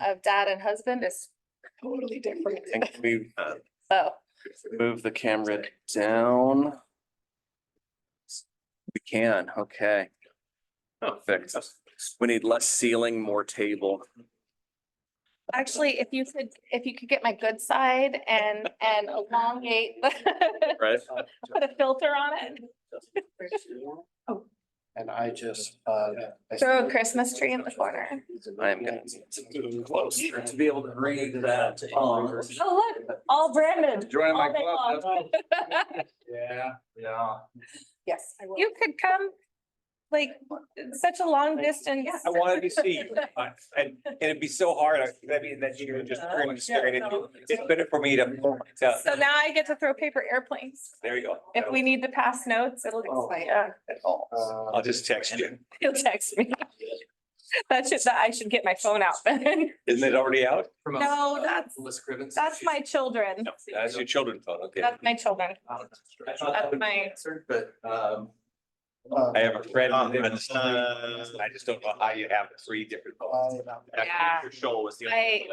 of dad and husband is totally different. And can we So, move the camera down? We can, okay. Perfect. We need less ceiling, more table. actually, if you could get my good side and elongate, Right? put a filter on it. And I just, Throw a Christmas tree in the corner. I'm gonna move closer to be able to read that. Oh, look, all branded. Joining my all day club. long. yeah. Yes, you could come, like, such a long distance. I wanted to see you, and it'd be so hard, I mean, that you would just turn and stare at it. It's better for me to. So now I get to throw paper airplanes. There you go. If we need to pass notes, it'll, yeah, I'll just text you. he'll text me. I should get my phone out then. Isn't it already out? No, that's my children. No, that's your children's phone, okay. That's my children. That's my, But, I have a friend, I just don't know how you have three different phones. Yeah. Your show was the.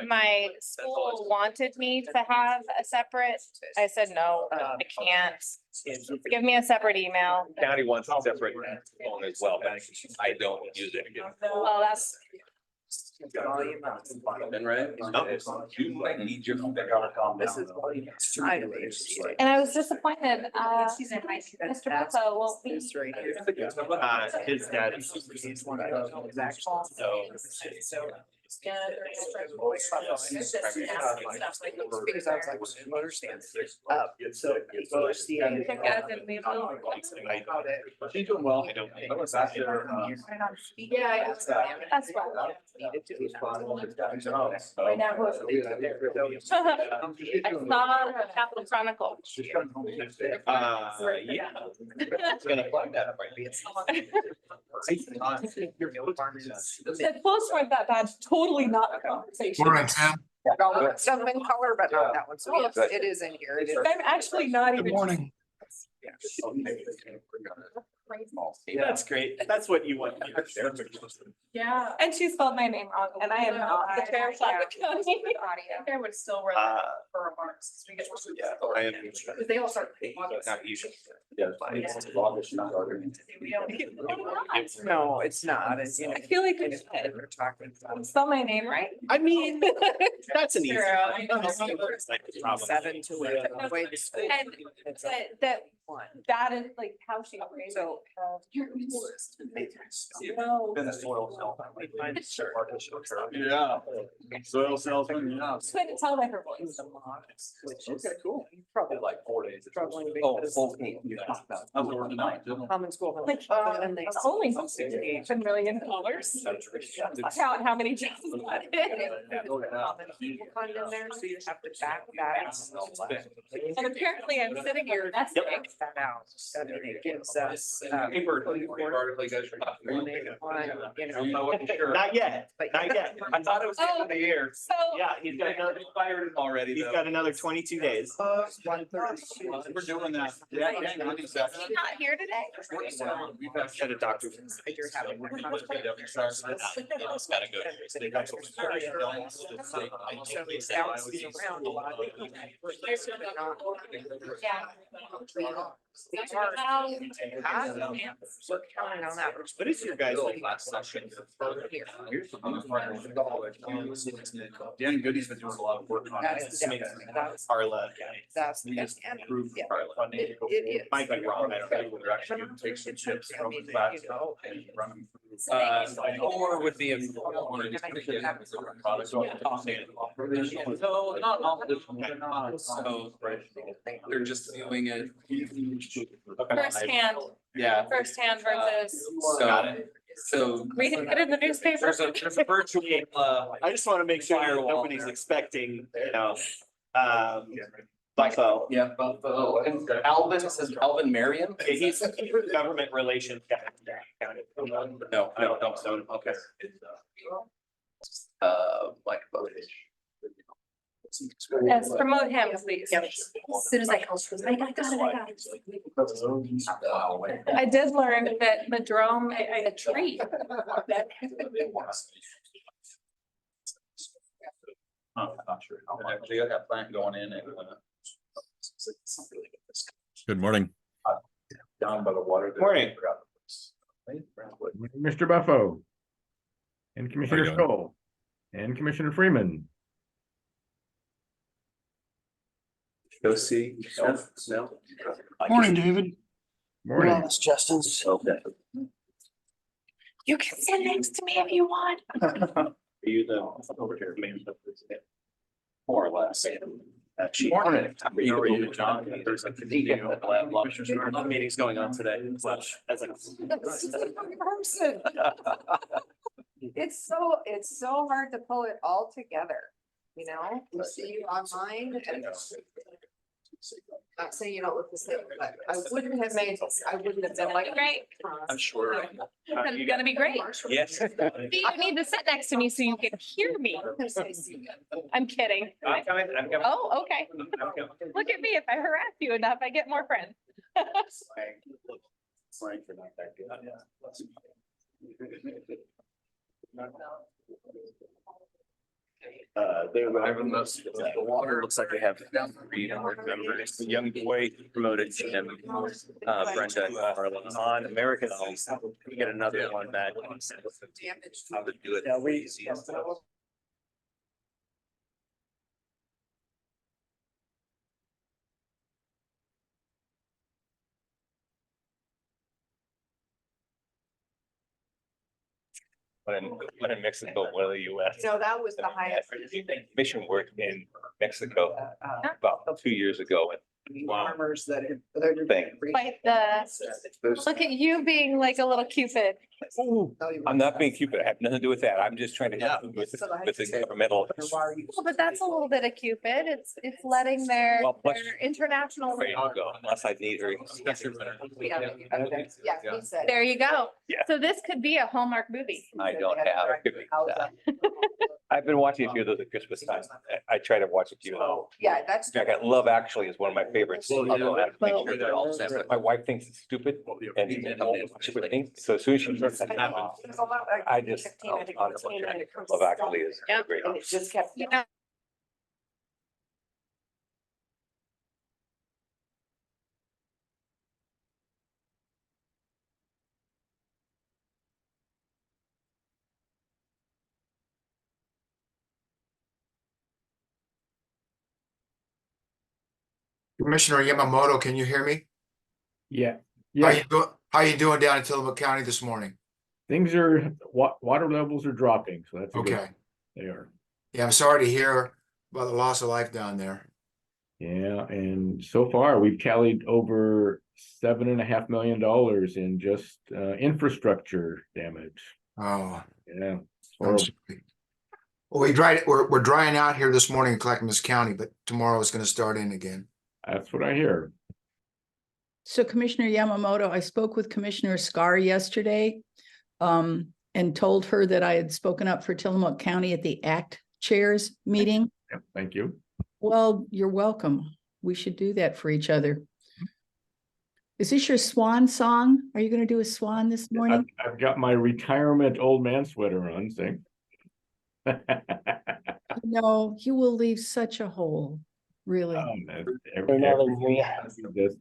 my school wanted me to have a separate, I said, no, I can't. Give me a separate email. County wants a separate phone as well, but I don't use it. Well, that's, Been right? You might need your. This is. and I was disappointed, Mr. Bethel won't be. His dad. He's one of those actual. Because I was like, I understand. She's doing well. I don't. I was back there. Yeah, that's right. Right now. I saw Capital Chronicle. Yeah. It's gonna plug that up, right? The clothes weren't that bad, totally not a conversation. We're in town. Some in color, but not that one. So yes, it is in here. It is. I'm actually not even. Good morning. That's great. That's what you want. Yeah, and she spelled my name wrong, and I am not the chair of Suffolk County. I would still wear for remarks. I am. They all start. Not usually. No, it's not. It's, you know. I feel like I We're talking. should spell my name right. I mean, that's an easy. Seven to it. The way the school. And that is like how she operates. So. Yeah. Soil salesman, yeah. Couldn't tell by her voice. Okay, cool. Probably Like 4 days. Struggling Oh, because. you talked about. I was working tonight. Common school. Like, And they. it's only $68 million. Count how many jobs. Common people fund in there, so you have to back that. And apparently I'm sitting here nesting. That out. I mean, it gives us. Not yet, not yet. I thought it was the end of the year. So. Yeah, he's got another fired already. He's got another 22 days. 132. We're doing that. Is he not here today? At a doctor's. You're having. We're counting on that. What is your guys' last session? Here. Dan Goody's been doing a lot of work on it. Carla. That's. We just and- approved yeah. Carla. It is. Might be wrong, I don't know. They're actually gonna take some chips I from mean, the back you know, and run them through. Or with the. So not all of them, they're not. So they're just doing it. Firsthand, Yeah. firsthand versus So reading it in the newspaper. There's a virtual, I just want to make sure nobody's expecting, Buffalo. Yeah, Buffalo. And Alvin, says Alvin Marion? He's government relations guy. No, okay. Like both. Yes, promote him, please. As soon as I called, she was like, I got it. I did learn that Madrome, a tree. I'm not sure. Actually, I got plant going in and, Good morning. Down by the water. Morning. Mr. Buffo. And How Commissioner you doing? Stoll. And Commissioner Freeman. Go see. No. Morning, David. Morning. It's Justin's. Okay. You can sit next to me if you want. Are you the over here? More or less. Morning. How are you, John? Meeting's going on today. It's so hard to pull it all together, you know, we see you online and. Not saying you don't look the same, but I wouldn't have been like. Great. I'm sure. It's gonna be great. Yes. You need to sit next to me so you can hear me. I'm kidding. I'm coming. Oh, okay. Look at me. If I harass you enough, I get more friends. The water looks like we have 3 board members. The young boy promoted Jim, Brenda, Carla. On American. We get another one that. How to do it. Yeah, we- When in Mexico, one of the US. No, that was the highest. Mission work in Mexico about 2 years ago. And Farmers that have. they're doing Thing. great. Quite look at you being like a little Cupid. I'm not being Cupid. I have nothing to do with that. I'm just trying to help with the governmental. Well, but that's a little bit of Cupid. It's letting their Well, plus- international. Ready to go, unless I need her. Yeah, he said. There you go. Yeah. So this could be a Hallmark movie. I don't have. I've been watching a few of those at Christmas time. I try to watch a few of those. Yeah, that's. I got Love Actually is one of my favorites. Although I have to make sure they're all separate. My wife thinks it's stupid and stupid things. So as soon as she starts that off, I just, Love Actually is Yep. great. And it just kept. Yeah. Commissioner Yamamoto, can you hear me? Yeah, How you doing down in Tillamook County this morning? things are, water levels are dropping, so that's a good. Okay. They are. Yeah, I'm sorry to hear about the loss of life down there. Yeah, and so far we've tallied over $7.5 million in just infrastructure damage. Oh, Yeah. I'm Horrible. sorry. Well, we're drying out here this morning in Clackamas County, but tomorrow it's gonna start in again. That's what I hear. So Commissioner Yamamoto, I spoke with Commissioner Scar yesterday and told her that I had spoken up for Tillamook County at the ACT Chairs meeting. Yeah, thank you. Well, you're welcome. We should do that for each other. Is this your swan song? Are you going to do a swan this morning? I've got my retirement old man sweater on, see? No, you will leave such a hole, really. That's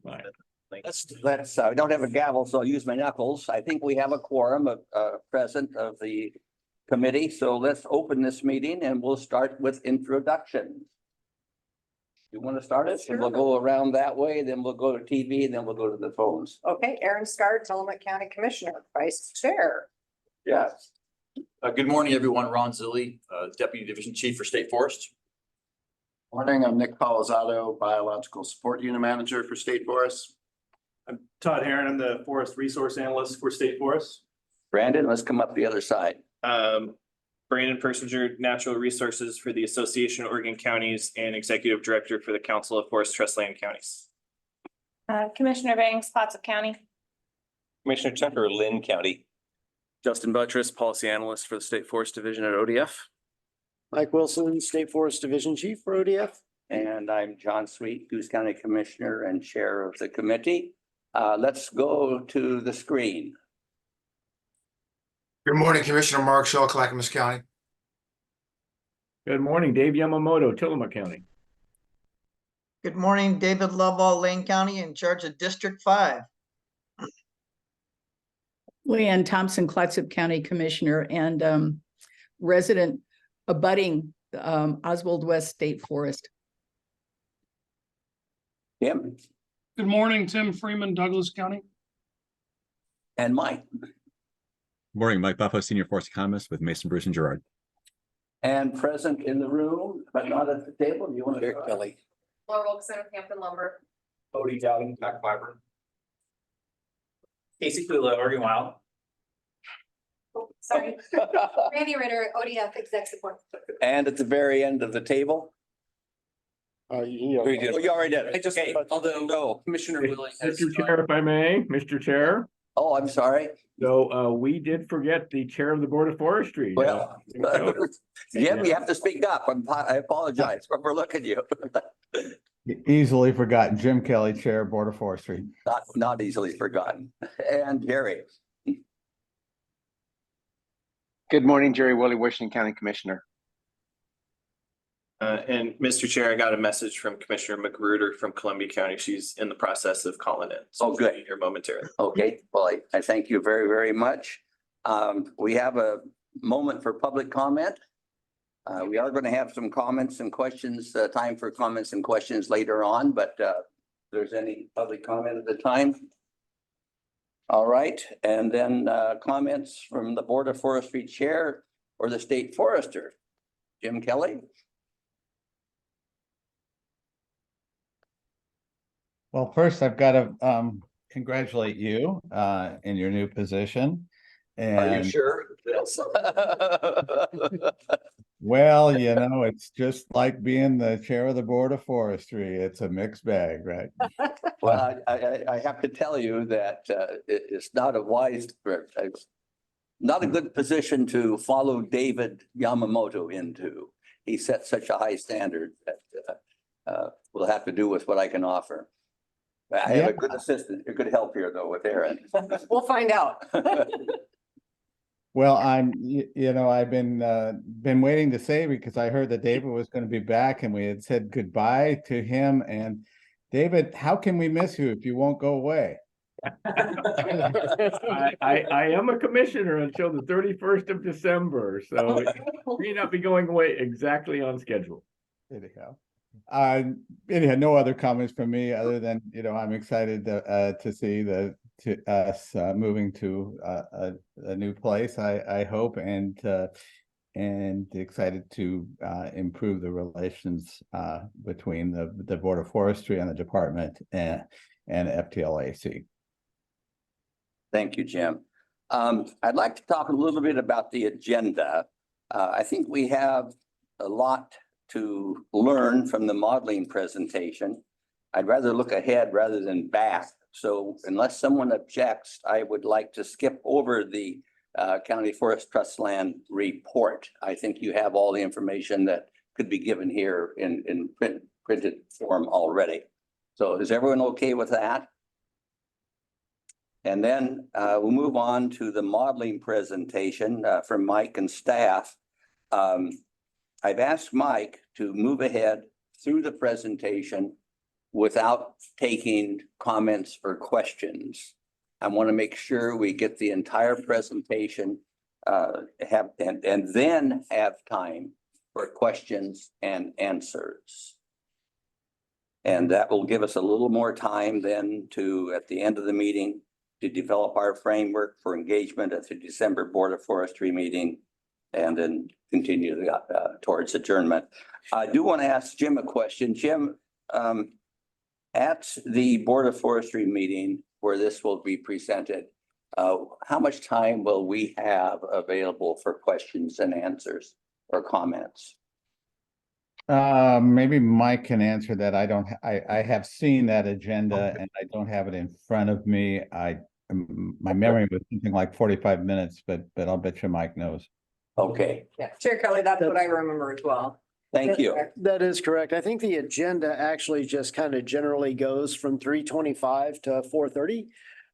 fine. let's, I don't have a gavel, so I'll use my knuckles. I think we have a quorum of, present of the committee, so let's open this meeting and we'll start with introductions. You want to start it? And we'll go around that way, then we'll go to TV, and then we'll go to the phones. Okay, Aaron Scar, Tillamook County Commissioner, Vice Chair. Yes. Good morning, everyone. Ron Zilli, Deputy Division Chief for State Forest. Morning, I'm Nick Palazzado, Biological Support Unit Manager for State Forests. I'm Todd Heron. I'm the Forest Resource Analyst for State Forest. Brandon, let's come up the other side. Brandon Persinger, Natural Resources for the Association of Oregon Counties and Executive Director for the Council of Forest Trust Land Counties. Commissioner Banks, Potsdam County. Commissioner Tucker, Lynn County. Justin Buttress, Policy Analyst for the State Forest Division at ODF. Mike Wilson, State Forest Division Chief for ODF. And I'm John Sweet, Goose County Commissioner and Chair of the committee. Let's go to the screen. Good morning, Commissioner Mark Shaw, Clackamas County. Good morning, Dave Yamamoto, Tillamook County. Good morning, David Lovell, Lane County, in charge of District 5. Leanne Thompson, Clatsop County Commissioner and resident abutting Oswald West State Forest. Tim Good morning, Tim Freeman, Douglas County. and Mike. Morning, Mike Buffo, Senior Forest Economist with Mason, Bruce and Gerard. And present in the room, but not at the table. Do you want to? Kelly. Laura Wilson of Hampton Lumber. Odie Dowling, back fiber. Casey Clula, Oregon Wild. Sorry. Randy Ritter, ODF exec support. And at the very end of the table. You Oh, you already did it. Okay, although, no, Commissioner Willie has. Mr. Chair, if I may, Mr. Chair. oh, I'm sorry. So we did forget the Chair of the Board of Forestry. Well, Jim, you have to speak up. I apologize for overlooking you. Easily forgotten. Jim Kelly, Chair, Board of Forestry. Not easily forgotten. And Jerry. Good morning, Jerry Willie, Washington County Commissioner. And Mr. Chair, I got a message from Commissioner Magruder from Columbia County. She's in the process of calling in. So Oh, good. she'll be here momentarily. Okay, well, I thank you very, very much. We have a moment for public comment. We are going to have some comments and questions, time for comments and questions later on, but if there's any public comment at the time. All right, and then comments from the Board of Forestry Chair or the State Forester. Jim Kelly. Well, first I've got to congratulate you in your new position. Are you And sure? Yes. well, you know, it's just like being the chair of the Board of Forestry. It's a mixed bag, right? Well, I have to tell you that it's not a wise, not a good position to follow David Yamamoto into. He set such a high standard that we'll have to do with what I can offer. I have a good assistant, a good help here though with Aaron. We'll find out. Well, I've been waiting to say because I heard that David was going to be back and we had said goodbye to him. And David, how can we miss you if you won't go away? I am a commissioner until the 31st of December, so we may not be going away exactly on schedule. Anyhow, anyhow, no other comments from me other than, I'm excited to see us moving to a new place, I hope, and excited to improve the relations between the Board of Forestry and the department and FTLAC. Thank you, Jim. I'd like to talk a little bit about the agenda. I think we have a lot to learn from the modeling presentation. I'd rather look ahead rather than back. So unless someone objects, I would like to skip over the County Forest Trust Land report. I think you have all the information that could be given here in printed form already. So is everyone okay with that? And then we'll move on to the modeling presentation from Mike and staff. I've asked Mike to move ahead through the presentation without taking comments or questions. I want to make sure we get the entire presentation and then have time for questions and answers. And that will give us a little more time then to, at the end of the meeting, to develop our framework for engagement at the December Board of Forestry meeting and then continue towards adjournment. I do want to ask Jim a question. Jim, at the Board of Forestry meeting where this will be presented, how much time will we have available for questions and answers or comments? Maybe Mike can answer that. I have seen that agenda and I don't have it in front of me. My memory was something like 45 minutes, but I'll bet you Mike knows. Okay. Yeah, Chair Kelly, that's what I remember as well. Thank you. That is correct. I think the agenda actually just kind of generally goes from 3:25 to 4:30.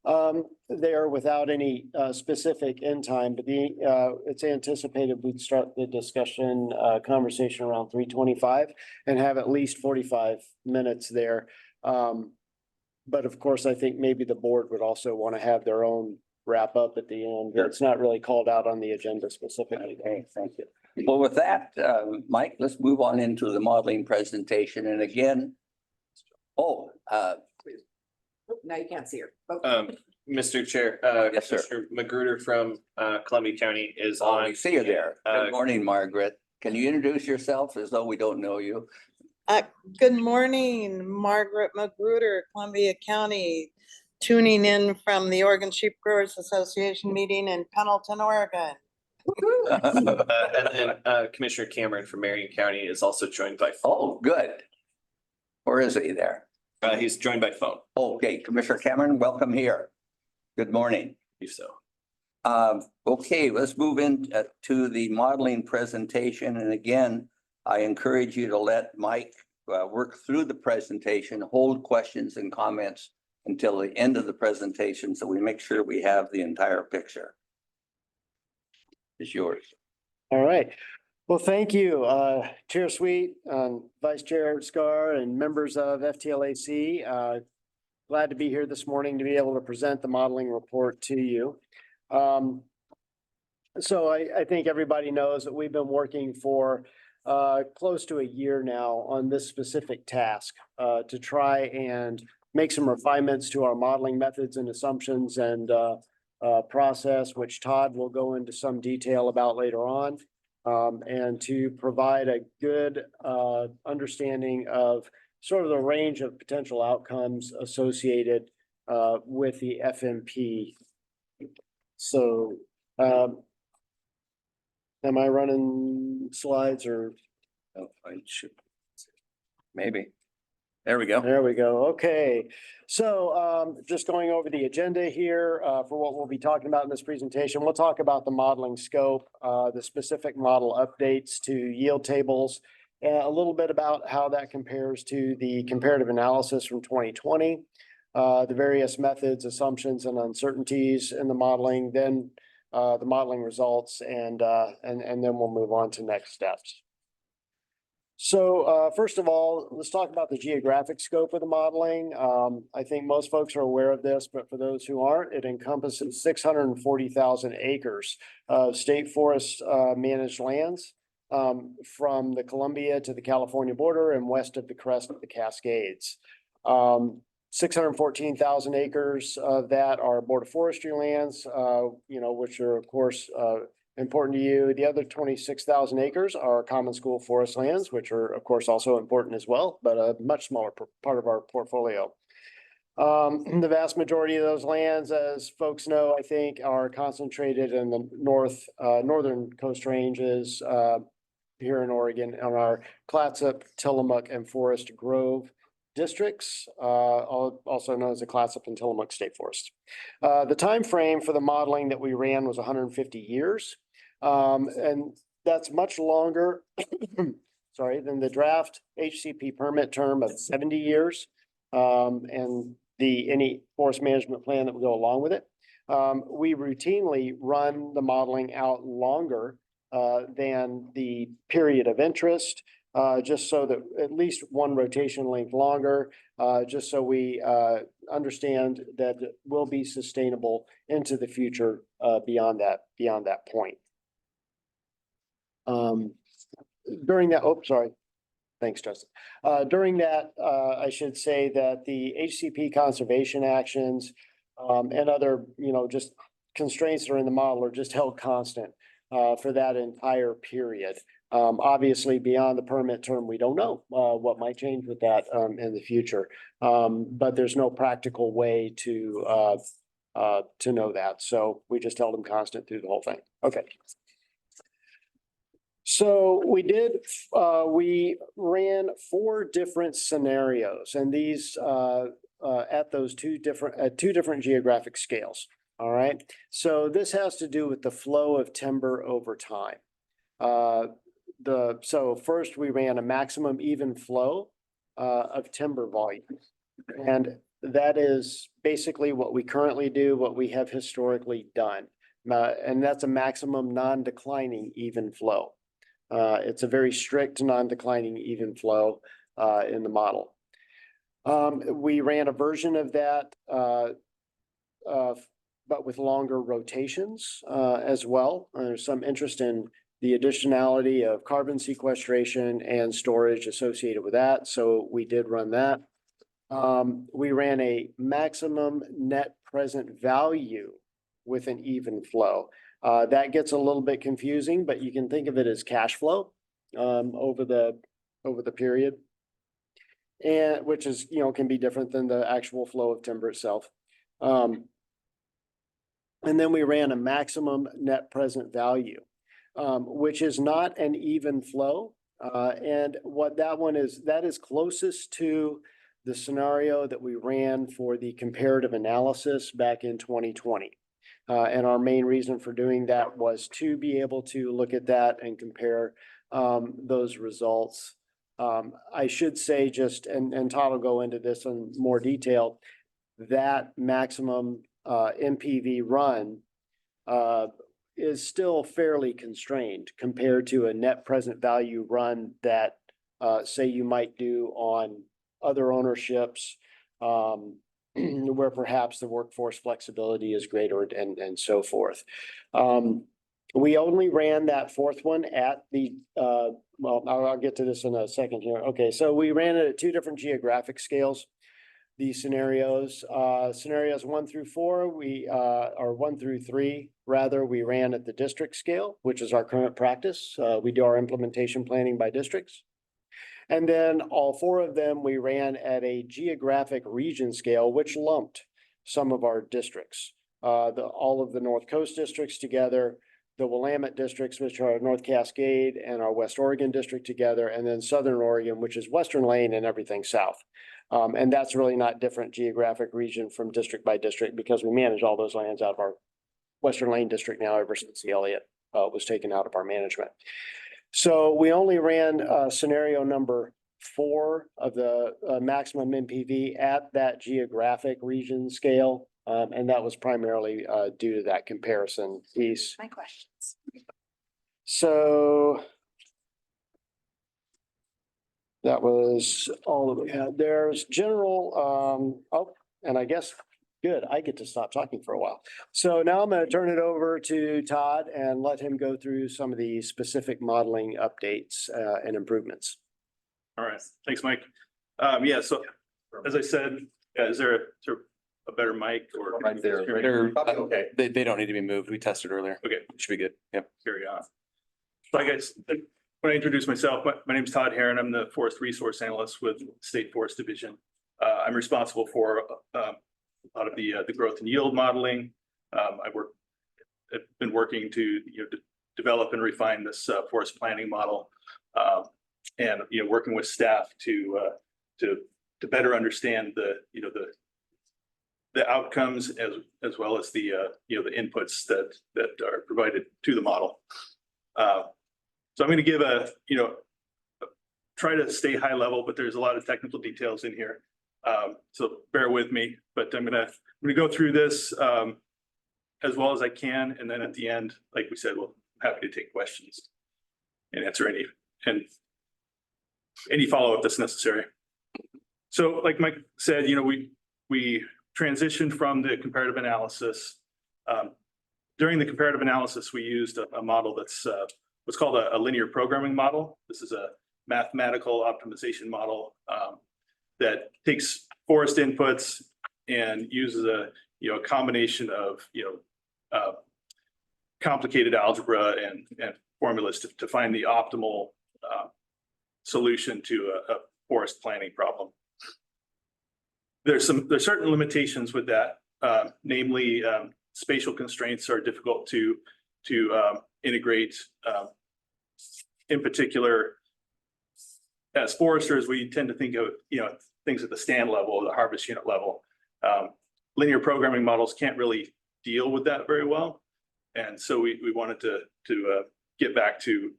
there without any specific end time, but it's anticipated we'd start the discussion conversation around 3:25 and have at least 45 minutes there. But of course, I think maybe the board would also want to have their own wrap up at the end. It's not really called out on the agenda specifically. Okay, thank you. Well, with that, Mike, let's move on into the modeling presentation. And again, Now you can't see her. Mr. Chair, Yes, sir. Commissioner Magruder from Columbia County is oh, on. I see you there. Uh, Good morning, Margaret. Can you introduce yourself as though we don't know you? Good morning, Margaret Magruder, Columbia County, tuning in from the Oregon Sheep Growers Association meeting in Pendleton, Oregon. And then Commissioner Cameron from Marion County is also joined by phone. Oh, good. Or is he there? He's joined by phone. Okay, Commissioner Cameron, welcome here. Good morning. If so. Okay, let's move in to the modeling presentation. And again, I encourage you to let Mike work through the presentation, hold questions and comments until the end of the presentation, so we make sure we have the entire picture. It's yours. All right. Well, thank you, Chair Sweet, Vice Chair Scar, and members of FTLAC. Glad to be here this morning to be able to present the modeling report to you. So I think everybody knows that we've been working for close to a year now on this specific task to try and make some refinements to our modeling methods and assumptions and process, which Todd will go into some detail about later on. And to provide a good understanding of sort of the range of potential outcomes associated with the FMP. So am I running slides or? Oh, I should. Maybe. There we go. There we go. Okay. So just going over the agenda here for what we'll be talking about in this presentation, we'll talk about the modeling scope, the specific model updates to yield tables, and a little bit about how that compares to the comparative analysis from 2020, the various methods, assumptions, and uncertainties in the modeling, then the modeling results, and then we'll move on to next steps. So first of all, let's talk about the geographic scope of the modeling. I think most folks are aware of this, but for those who aren't, it encompasses 640,000 acres of state forest managed lands from the Columbia to the California border and west of the crest of the Cascades. 614,000 acres of that are Board of Forestry lands, which are of course important to you. The other 26,000 acres are common school forest lands, which are of course also important as well, but a much smaller part of our portfolio. The vast majority of those lands, as folks know, I think, are concentrated in the northern coast ranges here in Oregon on our Clatsop, Tillamook, and Forest Grove districts, also known as the Clatsop and Tillamook State Forest. The time frame for the modeling that we ran was 150 years. And that's much longer, sorry, than the draft HCP permit term of 70 years. And any forest management plan that would go along with it. We routinely run the modeling out longer than the period of interest, just so that at least one rotation length longer, just so we understand that it will be sustainable into the future beyond that point. During that, sorry. Thanks, Justin. During that, I should say that the HCP conservation actions and other, just constraints that are in the model are just held constant for that entire period. Obviously, beyond the permit term, we don't know what might change with that in the future. But there's no practical way to know that. So we just held them constant through the whole thing. Okay. So we ran 4 different scenarios, and these at those two different geographic scales. All right. So this has to do with the flow of timber over time. So first we ran a maximum even flow of timber volume. And that is basically what we currently do, what we have historically done. And that's a maximum non-declining even flow. It's a very strict non-declining even flow in the model. We ran a version of that, but with longer rotations as well. There's some interest in the additionality of carbon sequestration and storage associated with that. So we did run that. We ran a maximum net present value with an even flow. That gets a little bit confusing, but you can think of it as cash flow over the period. And which is, can be different than the actual flow of timber itself. And then we ran a maximum net present value, which is not an even flow. And what that one is, that is closest to the scenario that we ran for the comparative analysis back in 2020. And our main reason for doing that was to be able to look at that and compare those results. I should say just, and Todd will go into this in more detail, that maximum MPV run is still fairly constrained compared to a net present value run that say you might do on other ownerships where perhaps the workforce flexibility is greater and so forth. We only ran that fourth one at the, well, I'll get to this in a second here. Okay, so we ran it at two different geographic scales. These scenarios, scenarios 1 through 4, or 1 through 3, rather, we ran at the district scale, which is our current practice. We do our implementation planning by districts. And then all 4 of them, we ran at a geographic region scale, which lumped some of our districts. All of the North Coast districts together, the Willamette districts, which are North Cascade and our West Oregon district together, and then Southern Oregon, which is Western Lane and everything south. And that's really not different geographic region from district by district because we manage all those lands out of our Western Lane district now ever since the Elliott was taken out of our management. So we only ran scenario number 4 of the maximum MPV at that geographic region scale. And that was primarily due to that comparison piece. My questions. So that was all of it. There's general, and I guess, good, I get to stop talking for a while. So now I'm going to turn it over to Todd and let him go through some of the specific modeling updates and improvements. All right, thanks, Mike. Yeah, so as I said, is there a better mic or? Right there. Okay. They don't need to be moved. We tested earlier. Okay. Should be good. Yep. Carry on. So I guess when I introduce myself, my name is Todd Heron. I'm the Forest Resource Analyst with State Forest Division. I'm responsible for a lot of the growth and yield modeling. I've been working to develop and refine this forest planning model, and working with staff to better understand the outcomes as well as the the inputs that are provided to the model. So I'm going to give try to stay high level, but there's a lot of technical details in here. So bear with me, but I'm gonna go through this as well as I can, and then at the end, like we said, we'll happy to take questions and answer any follow-up that's necessary. So like Mike said, we transitioned from the comparative analysis. During the comparative analysis, we used a model that's what's called a linear programming model. This is a mathematical optimization model that takes forest inputs and uses a combination of complicated algebra and formulas to find the optimal solution to a forest planning problem. There's certain limitations with that, namely spatial constraints are difficult to integrate. In particular, as foresters, we tend to think of things at the stand level, the harvest unit level. Linear programming models can't really deal with that very well, and so we wanted to get back to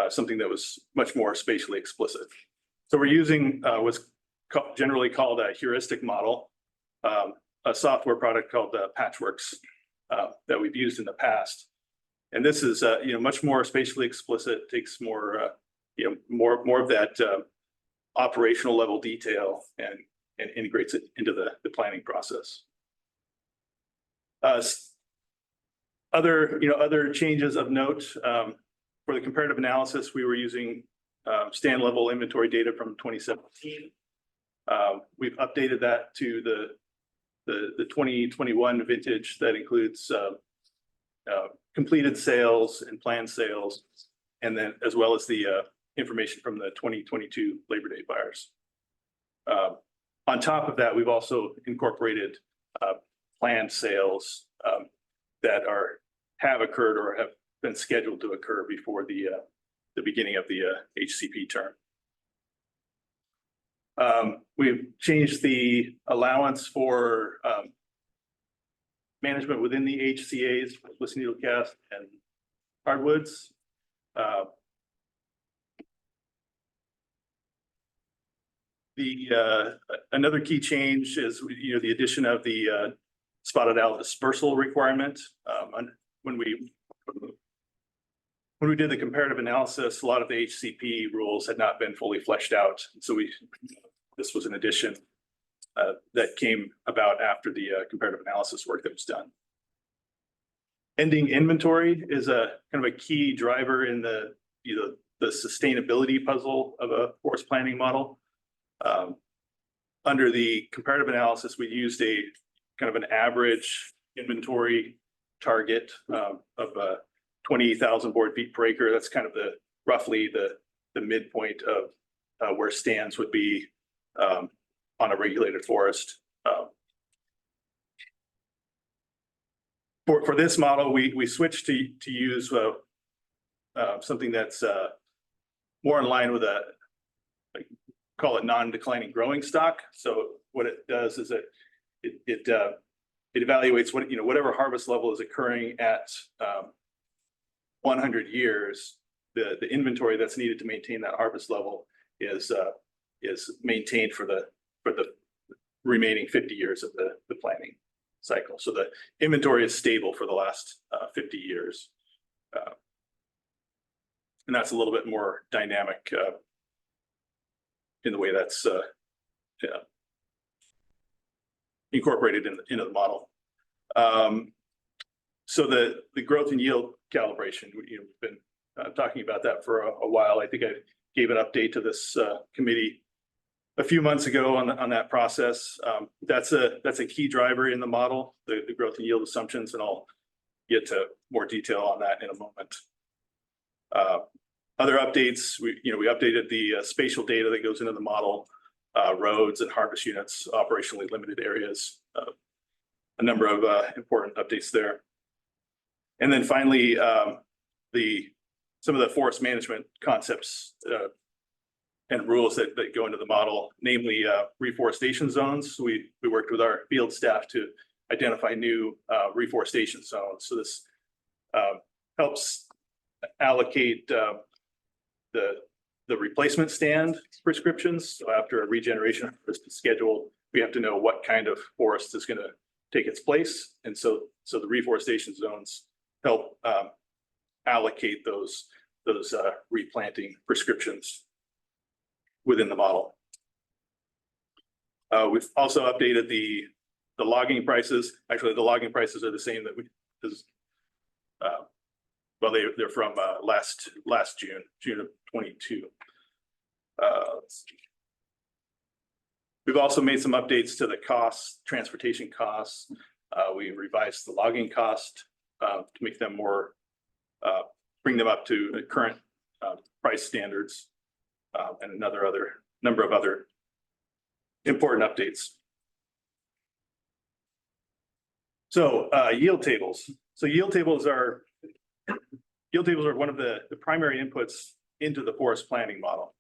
something that was much more spatially explicit. So we're using what's generally called a heuristic model. a software product called Patchworks that we've used in the past. And this is, much more spatially explicit, takes more, more of that operational level detail and integrates it into the planning process. Other changes of note, for the comparative analysis, we were using stand level inventory data from 2017. We've updated that to the 2021 vintage that includes completed sales and planned sales, and then as well as the information from the 2022 Labor Day buyers. On top of that, we've also incorporated planned sales that have occurred or have been scheduled to occur before the beginning of the HCP term. We've changed the allowance for management within the HCAs, list needle cast and hardwoods. Another key change is, the addition of the spotted owl dispersal requirement. When we did the comparative analysis, a lot of the HCP rules had not been fully fleshed out. So this was an addition that came about after the comparative analysis work that was done. Ending inventory is a kind of a key driver in the sustainability puzzle of a forest planning model. Under the comparative analysis, we used a kind of an average inventory target of 20,000 board feet per acre. That's kind of roughly the midpoint of where stands would be on a regulated forest. For this model, we switched to use something that's more in line with call it non-declining growing stock. So what it does is it evaluates whatever harvest level is occurring at 100 years. The inventory that's needed to maintain that harvest level is maintained for the remaining 50 years of the planting cycle. So the inventory is stable for the last 50 years. And that's a little bit more dynamic in the way that's incorporated into the model. So the growth and yield calibration, we've been talking about that for a while. I think I gave an update to this committee a few months ago on that process. That's a key driver in the model, the growth and yield assumptions, and I'll get to more detail on that in a moment. Other updates, we updated the spatial data that goes into the model, roads and harvest units, operationally limited areas, a number of important updates there. And then finally, some of the forest management concepts and rules that go into the model, namely reforestation zones. We worked with our field staff to identify new reforestation zones. So this helps allocate the replacement stand prescriptions. So after a regeneration schedule, we have to know what kind of forest is going to take its place. And so the reforestation zones help allocate those replanting prescriptions within the model. We've also updated the logging prices. Actually, the logging prices are the same that they're from last June of 22. We've also made some updates to the costs, transportation costs. We revised the logging cost to make them more, bring them up to the current price standards, and number of other important updates. So yield tables. So yield tables are one of the primary inputs into the forest planning model.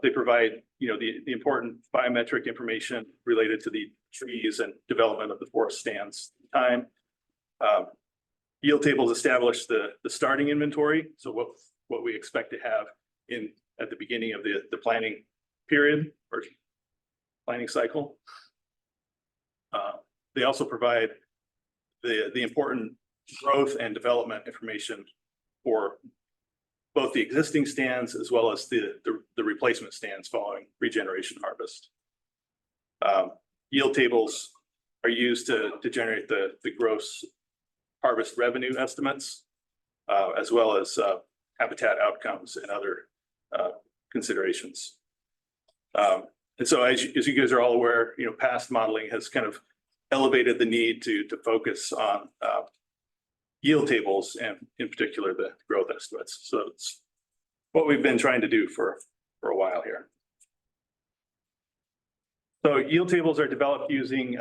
They provide, the important biometric information related to the trees and development of the forest stands time. Yield tables establish the starting inventory. So what we expect to have at the beginning of the planning period or planning cycle. They also provide the important growth and development information for both the existing stands as well as the replacement stands following regeneration harvest. Yield tables are used to generate the gross harvest revenue estimates, as well as habitat outcomes and other considerations. And so as you guys are all aware, past modeling has kind of elevated the need to focus on yield tables and in particular the growth estimates. So it's what we've been trying to do for a while here. So yield tables are developed using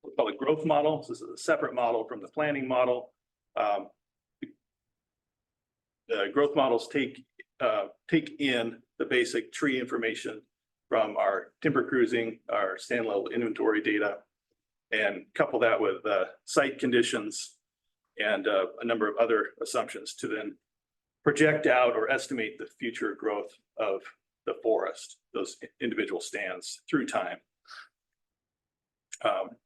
what's called a growth model. So this is a separate model from the planning model. The growth models take in the basic tree information from our timber cruising, our stand level inventory data, and couple that with site conditions and a number of other assumptions to then project out or estimate the future growth of the forest, those individual stands through time.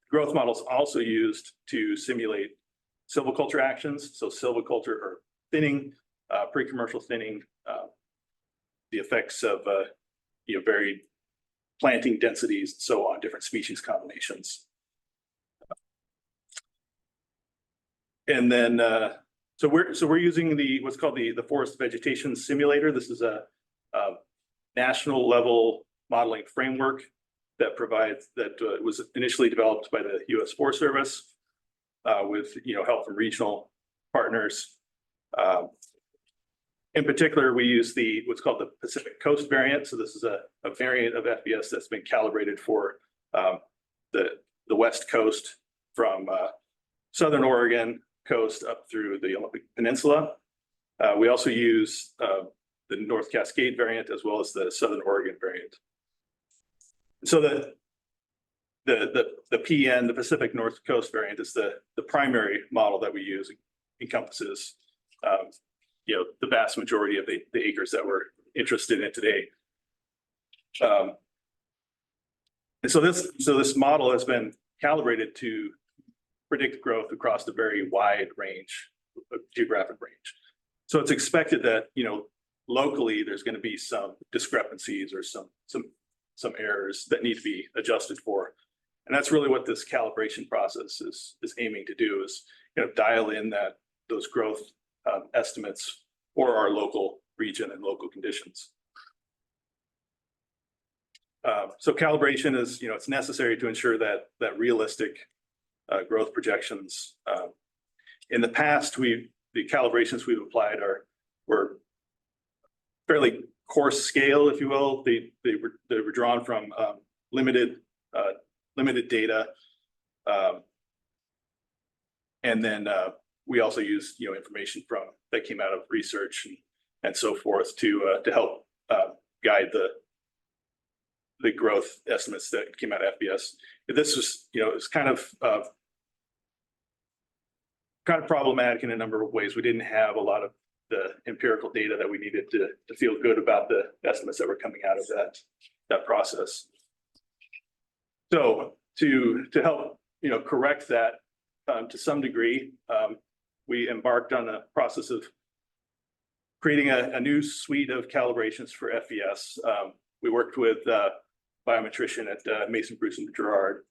Growth models also used to simulate silviculture actions. So silviculture or thinning, pre-commercial thinning, the effects of varied planting densities and so on, different species combinations. And then, so we're using what's called the forest vegetation simulator. This is a national level modeling framework that was initially developed by the U.S. Forest Service with help from regional partners. In particular, we use what's called the Pacific Coast variant. So this is a variant of FBS that's been calibrated for the West Coast from Southern Oregon coast up through the Olympic Peninsula. We also use the North Cascade variant as well as the Southern Oregon variant. So the PN, the Pacific North Coast variant, is the primary model that we use. It encompasses the vast majority of the acres that we're interested in today. And so this model has been calibrated to predict growth across a very wide range, geographic range. So it's expected that locally there's going to be some discrepancies or some errors that need to be adjusted for. And that's really what this calibration process is aiming to do, is dial in those growth estimates for our local region and local conditions. So calibration is, it's necessary to ensure that realistic growth projections. In the past, the calibrations we've applied were fairly coarse scale, if you will. They were drawn from limited data, and then we also used information that came out of research and so forth to help guide the growth estimates that came out of FBS. This was it's kind of problematic in a number of ways. We didn't have a lot of the empirical data that we needed to feel good about the estimates that were coming out of that process. So to help correct that to some degree, we embarked on a process of creating a new suite of calibrations for FES. We worked with biometrician at Mason, Bruce, and Gerard,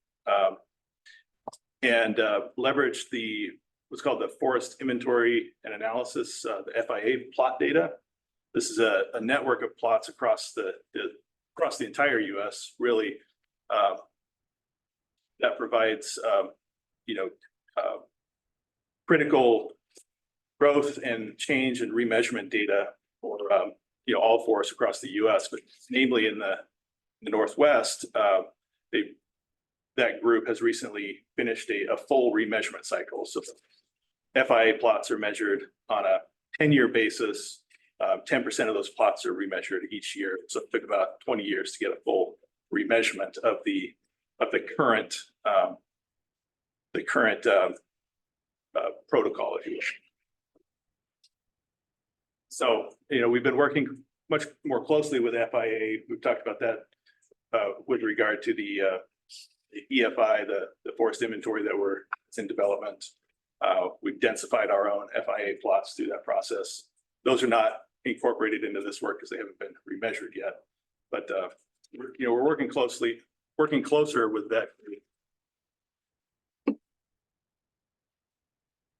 and leveraged what's called the Forest Inventory and Analysis, the FIA plot data. This is a network of plots across the entire U.S. really that provides critical growth and change and remeasurement data for all forests across the U.S., but namely in the Northwest. That group has recently finished a full remeasurement cycle. So FIA plots are measured on a 10-year basis. 10% of those plots are remeasured each year. So it took about 20 years to get a full remeasurement of the current protocol, if you will. So we've been working much more closely with FIA. We've talked about that with regard to EFI, the forest inventory that's in development. We've densified our own FIA plots through that process. Those are not incorporated into this work because they haven't been remeasured yet. But we're working closer with that.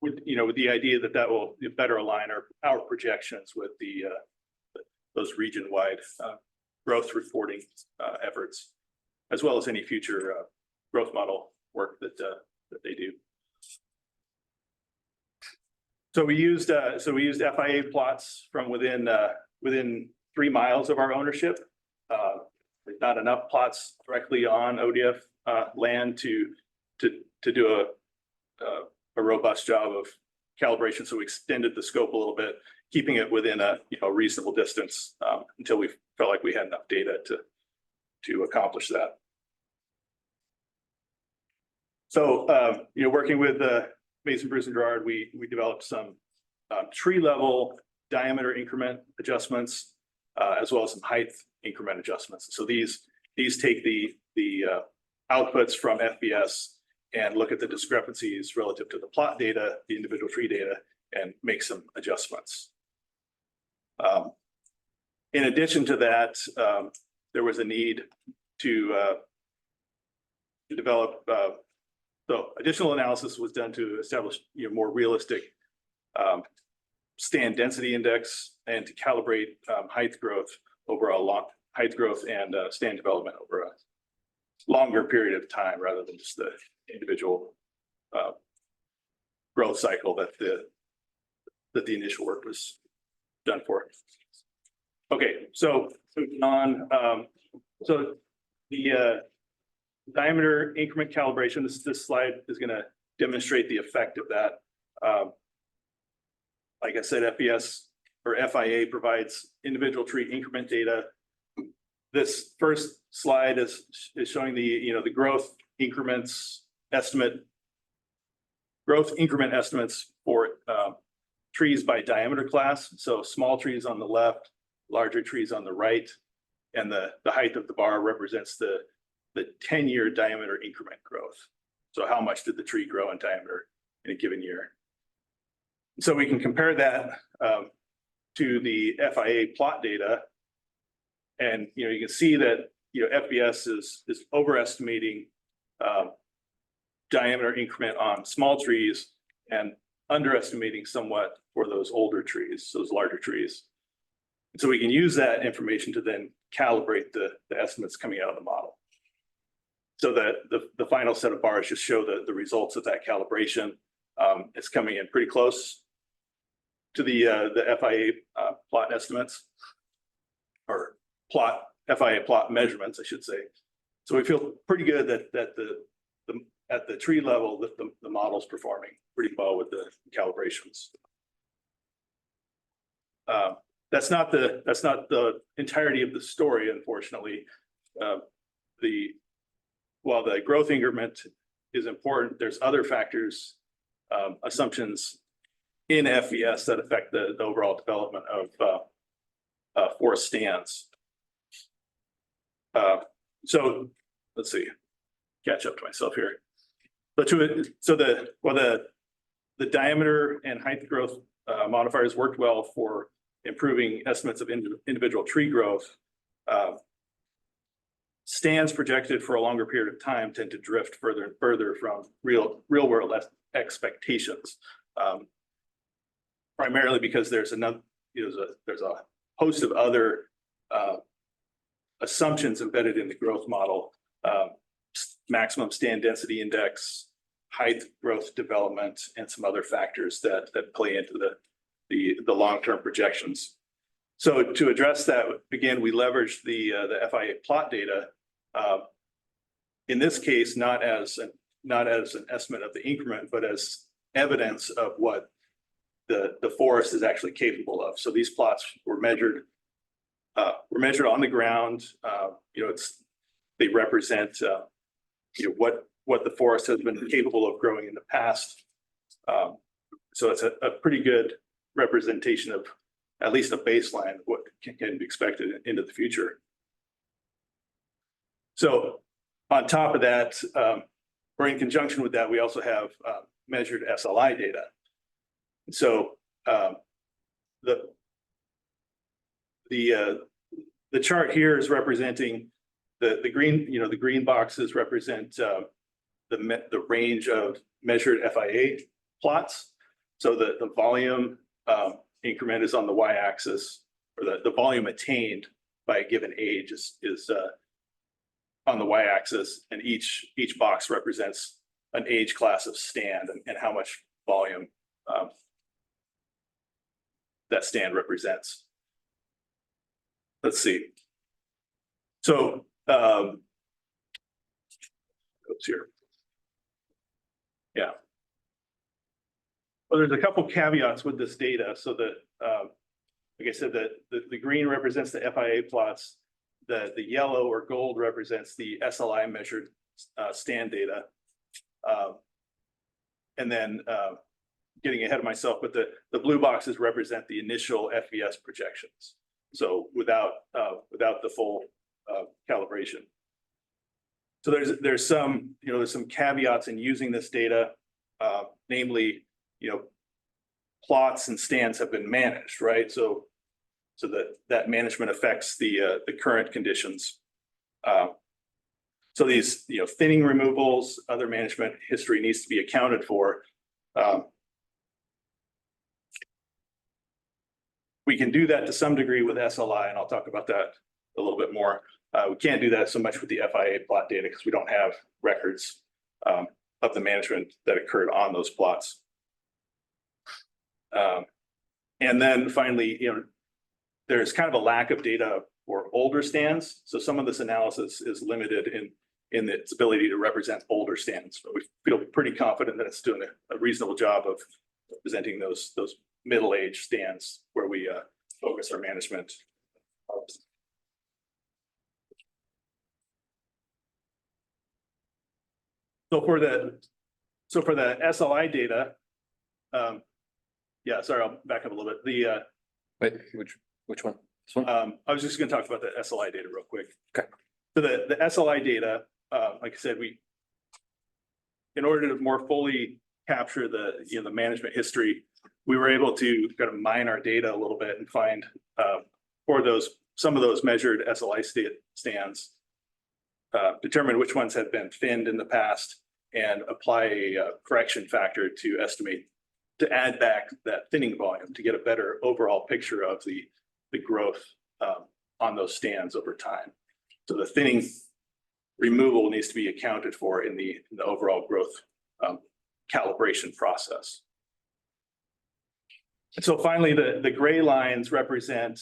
With the idea that will better align our projections with those region-wide growth reporting efforts, as well as any future growth model work that they do. So we used FIA plots from within 3 miles of our ownership. There's not enough plots directly on ODF land to do a robust job of calibration. So we extended the scope a little bit, keeping it within a reasonable distance until we felt like we had enough data to accomplish that. So working with Mason, Bruce, and Gerard, we developed some tree level diameter increment adjustments, as well as some height increment adjustments. So these take the outputs from FBS and look at the discrepancies relative to the plot data, the individual tree data, and make some adjustments. In addition to that, there was a need to develop, so additional analysis was done to establish more realistic stand density index and to calibrate height growth over a long height growth and stand development over a longer period of time rather than just the individual growth cycle that the initial work was done for. Okay, so moving on, so the diameter increment calibration, this slide is going to demonstrate the effect of that. Like I said, FBS or FIA provides individual tree increment data. This first slide is showing the growth increments estimate, growth increment estimates for trees by diameter class. So small trees on the left, larger trees on the right, and the height of the bar represents the 10-year diameter increment growth. So how much did the tree grow in diameter in a given year? So we can compare that to the FIA plot data. And you can see that FBS is overestimating diameter increment on small trees and underestimating somewhat for those older trees, those larger trees. And so we can use that information to then calibrate the estimates coming out of the model. So that the final set of bars just show the results of that calibration. It's coming in pretty close to the FIA plot estimates, or FIA plot measurements, I should say. So we feel pretty good that at the tree level that the model's performing pretty well with the calibrations. That's not the entirety of the story, unfortunately. While the growth increment is important, there's other factors, assumptions in FBS that affect the overall development of forest stands. So let's see, catch up to myself here. So the diameter and height growth modifiers worked well for improving estimates of individual tree growth. Stands projected for a longer period of time tend to drift further and further from real world expectations. Primarily because there's a host of other assumptions embedded in the growth model, maximum stand density index, height growth development, and some other factors that play into the long-term projections. So to address that, again, we leveraged the FIA plot data. In this case, not as an estimate of the increment, but as evidence of what the forest is actually capable of. So these plots were measured on the ground. They represent what the forest has been capable of growing in the past. So it's a pretty good representation of at least a baseline of what can be expected into the future. So On top of that, or in conjunction with that, we also have measured SLI data. So the chart here is representing the green, the green boxes represent the range of measured FIA plots. So the volume increment is on the y-axis, or the volume attained by a given age is on the y-axis, and each box represents an age class of stand and how much volume that stand represents. Let's see. So oops, here. Yeah. Well, there's a couple caveats with this data. So that, like I said, the green represents the FIA plots. The yellow or gold represents the SLI measured stand data. And then getting ahead of myself, but the blue boxes represent the initial FVS projections. So without the full calibration. So there's some caveats in using this data, namely, plots and stands have been managed, right? So that management affects the current conditions. So these, thinning removals, other management history needs to be accounted for. We can do that to some degree with SLI, and I'll talk about that a little bit more. We can't do that so much with the FIA plot data because we don't have records of the management that occurred on those plots. And then finally, there's kind of a lack of data for older stands. So some of this analysis is limited in its ability to represent older stands, but we feel pretty confident that it's doing a reasonable job of presenting those middle-aged stands where we focus our management. So for the SLI data, yeah, sorry, I'll back up a little bit. Wait, which one? This one? I was just going to talk about the SLI data real quick. Okay. So the SLI data, like I said, in order to more fully capture the management history, we were able to kind of mine our data a little bit and find for some of those measured SLI stands, determine which ones had been thinned in the past, and apply a correction factor to add back that thinning volume to get a better overall picture of the growth on those stands over time. So the thinning removal needs to be accounted for in the overall growth calibration process. And so finally, the gray lines represent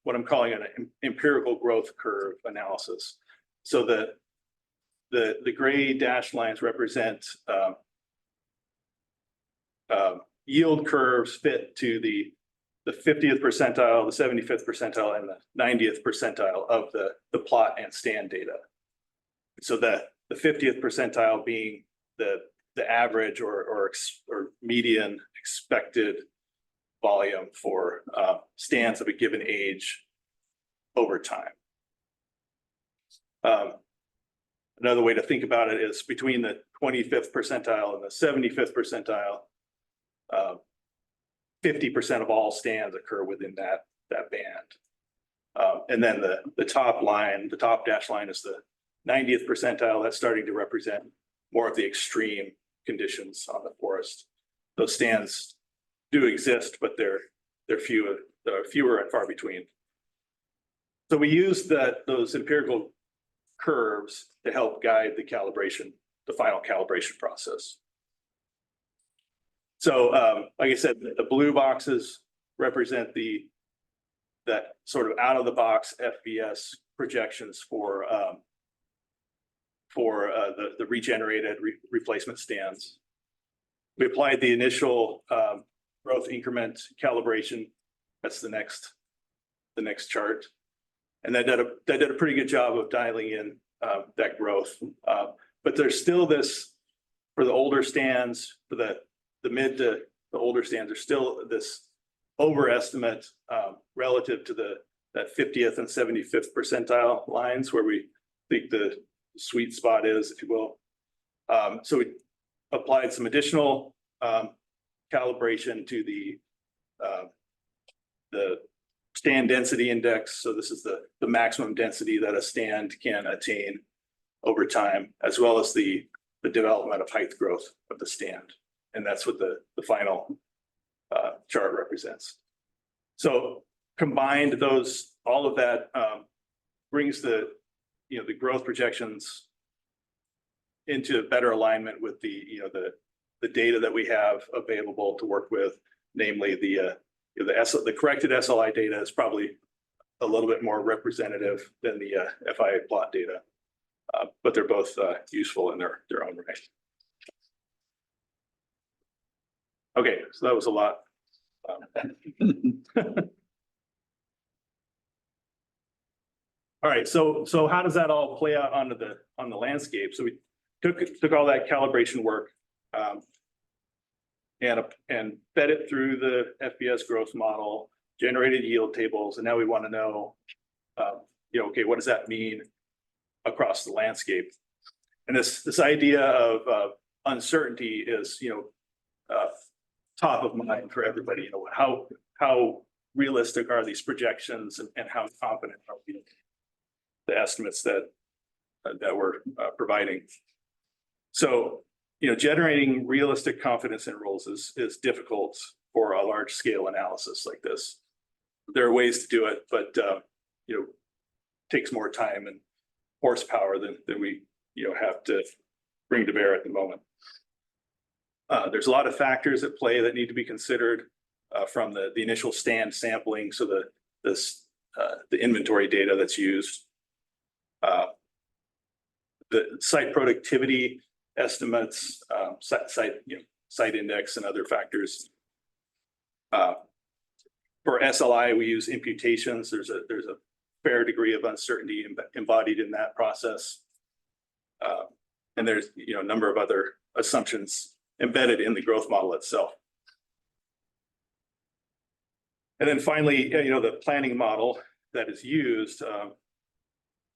what I'm calling an empirical growth curve analysis. So the gray dashed lines represent yield curves fit to the 50th percentile, the 75th percentile, and the 90th percentile of the plot and stand data. So the 50th percentile being the average or median expected volume for stands of a given age over time. Another way to think about it is between the 25th percentile and the 75th percentile, 50% of all stands occur within that band. And then the top dash line is the 90th percentile. That's starting to represent more of the extreme conditions on the forest. Those stands do exist, but they're fewer and far between. So we use those empirical curves to help guide the final calibration process. So like I said, the blue boxes represent that sort of out of the box FVS projections for the regenerated replacement stands. We applied the initial growth increment calibration. That's the next chart. And that did a pretty good job of dialing in that growth. But there's still this, for the older stands, for the mid to the older stands, there's still this overestimate relative to that 50th and 75th percentile lines, where we think the sweet spot is, if you will. So we applied some additional calibration to the stand density index. So this is the maximum density that a stand can attain over time, as well as the development of height growth of the stand. And that's what the final chart represents. So combined those, all of that brings the growth projections into better alignment with the data that we have available to work with, namely the corrected SLI data is probably a little bit more representative than the FIA plot data, but they're both useful in their own right. Okay, so that was a lot. All right, so how does that all play out on the landscape? So we took all that calibration work and fed it through the FBS growth model, generated yield tables, and now we want to know, okay, what does that mean across the landscape? And this idea of uncertainty is, top of mind for everybody. How realistic are these projections, and how confident are we in the estimates that we're providing? So, generating realistic confidence intervals is difficult for a large scale analysis like this. There are ways to do it, but takes more time and horsepower than we have to bring to bear at the moment. There's a lot of factors at play that need to be considered from the initial stand sampling, so the inventory data that's used, the site productivity estimates, site index, and other factors. For SLI, we use imputations. There's a fair degree of uncertainty embodied in that process, and there's a number of other assumptions embedded in the growth model itself. And then finally, the planning model that is used,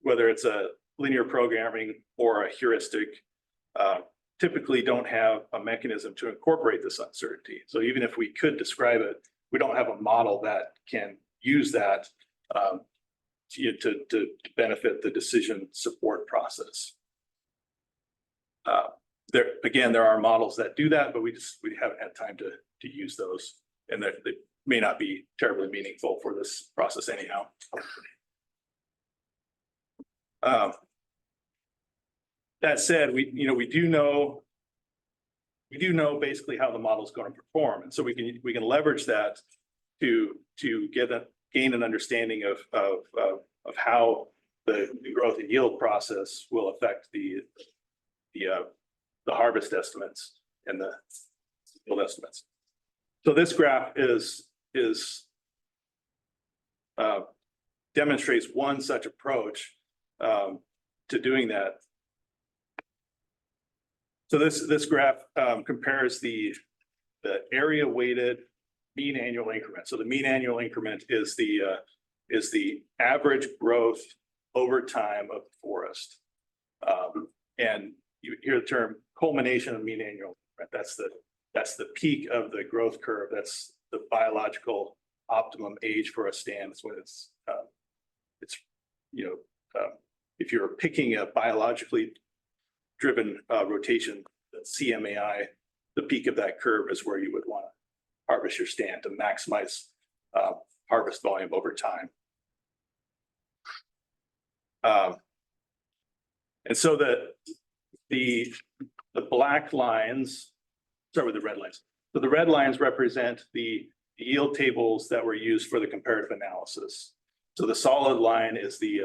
whether it's a linear programming or a heuristic, typically don't have a mechanism to incorporate this uncertainty. So even if we could describe it, we don't have a model that can use that to benefit the decision support process. There are models that do that, but we haven't had time to use those, and they may not be terribly meaningful for this process anyhow. That said, we do know basically how the model is going to perform, and so we can leverage that to gain an understanding of how the growth and yield process will affect the harvest estimates and the yield estimates. So this graph demonstrates one such approach to doing that. So this graph compares the area weighted mean annual increment. So the mean annual increment is the average growth over time of the forest. And you hear the term culmination of mean annual increment. That's the peak of the growth curve. That's the biological optimum age for a stand. It's when if you're picking a biologically driven rotation, the CMAI, the peak of that curve is where you would want to harvest your stand to maximize harvest volume over time. And so the black lines, start with the red lines. So the red lines represent the yield tables that were used for the comparative analysis. So the solid line is the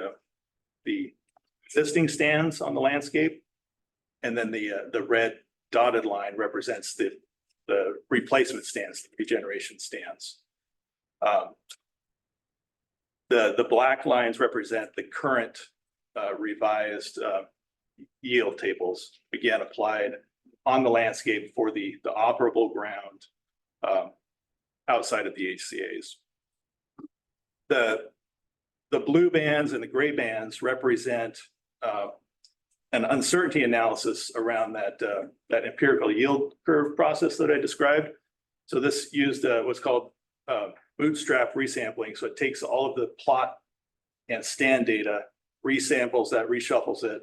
existing stands on the landscape, and then the red dotted line represents the replacement stands, the regeneration stands. The black lines represent the current revised yield tables, again applied on the landscape for the operable ground outside of the HCAs. The blue bands and the gray bands represent an uncertainty analysis around that empirical yield curve process that I described. So this used what's called bootstrap resampling. So it takes all of the plot and stand data, resamples that, reshuffles it,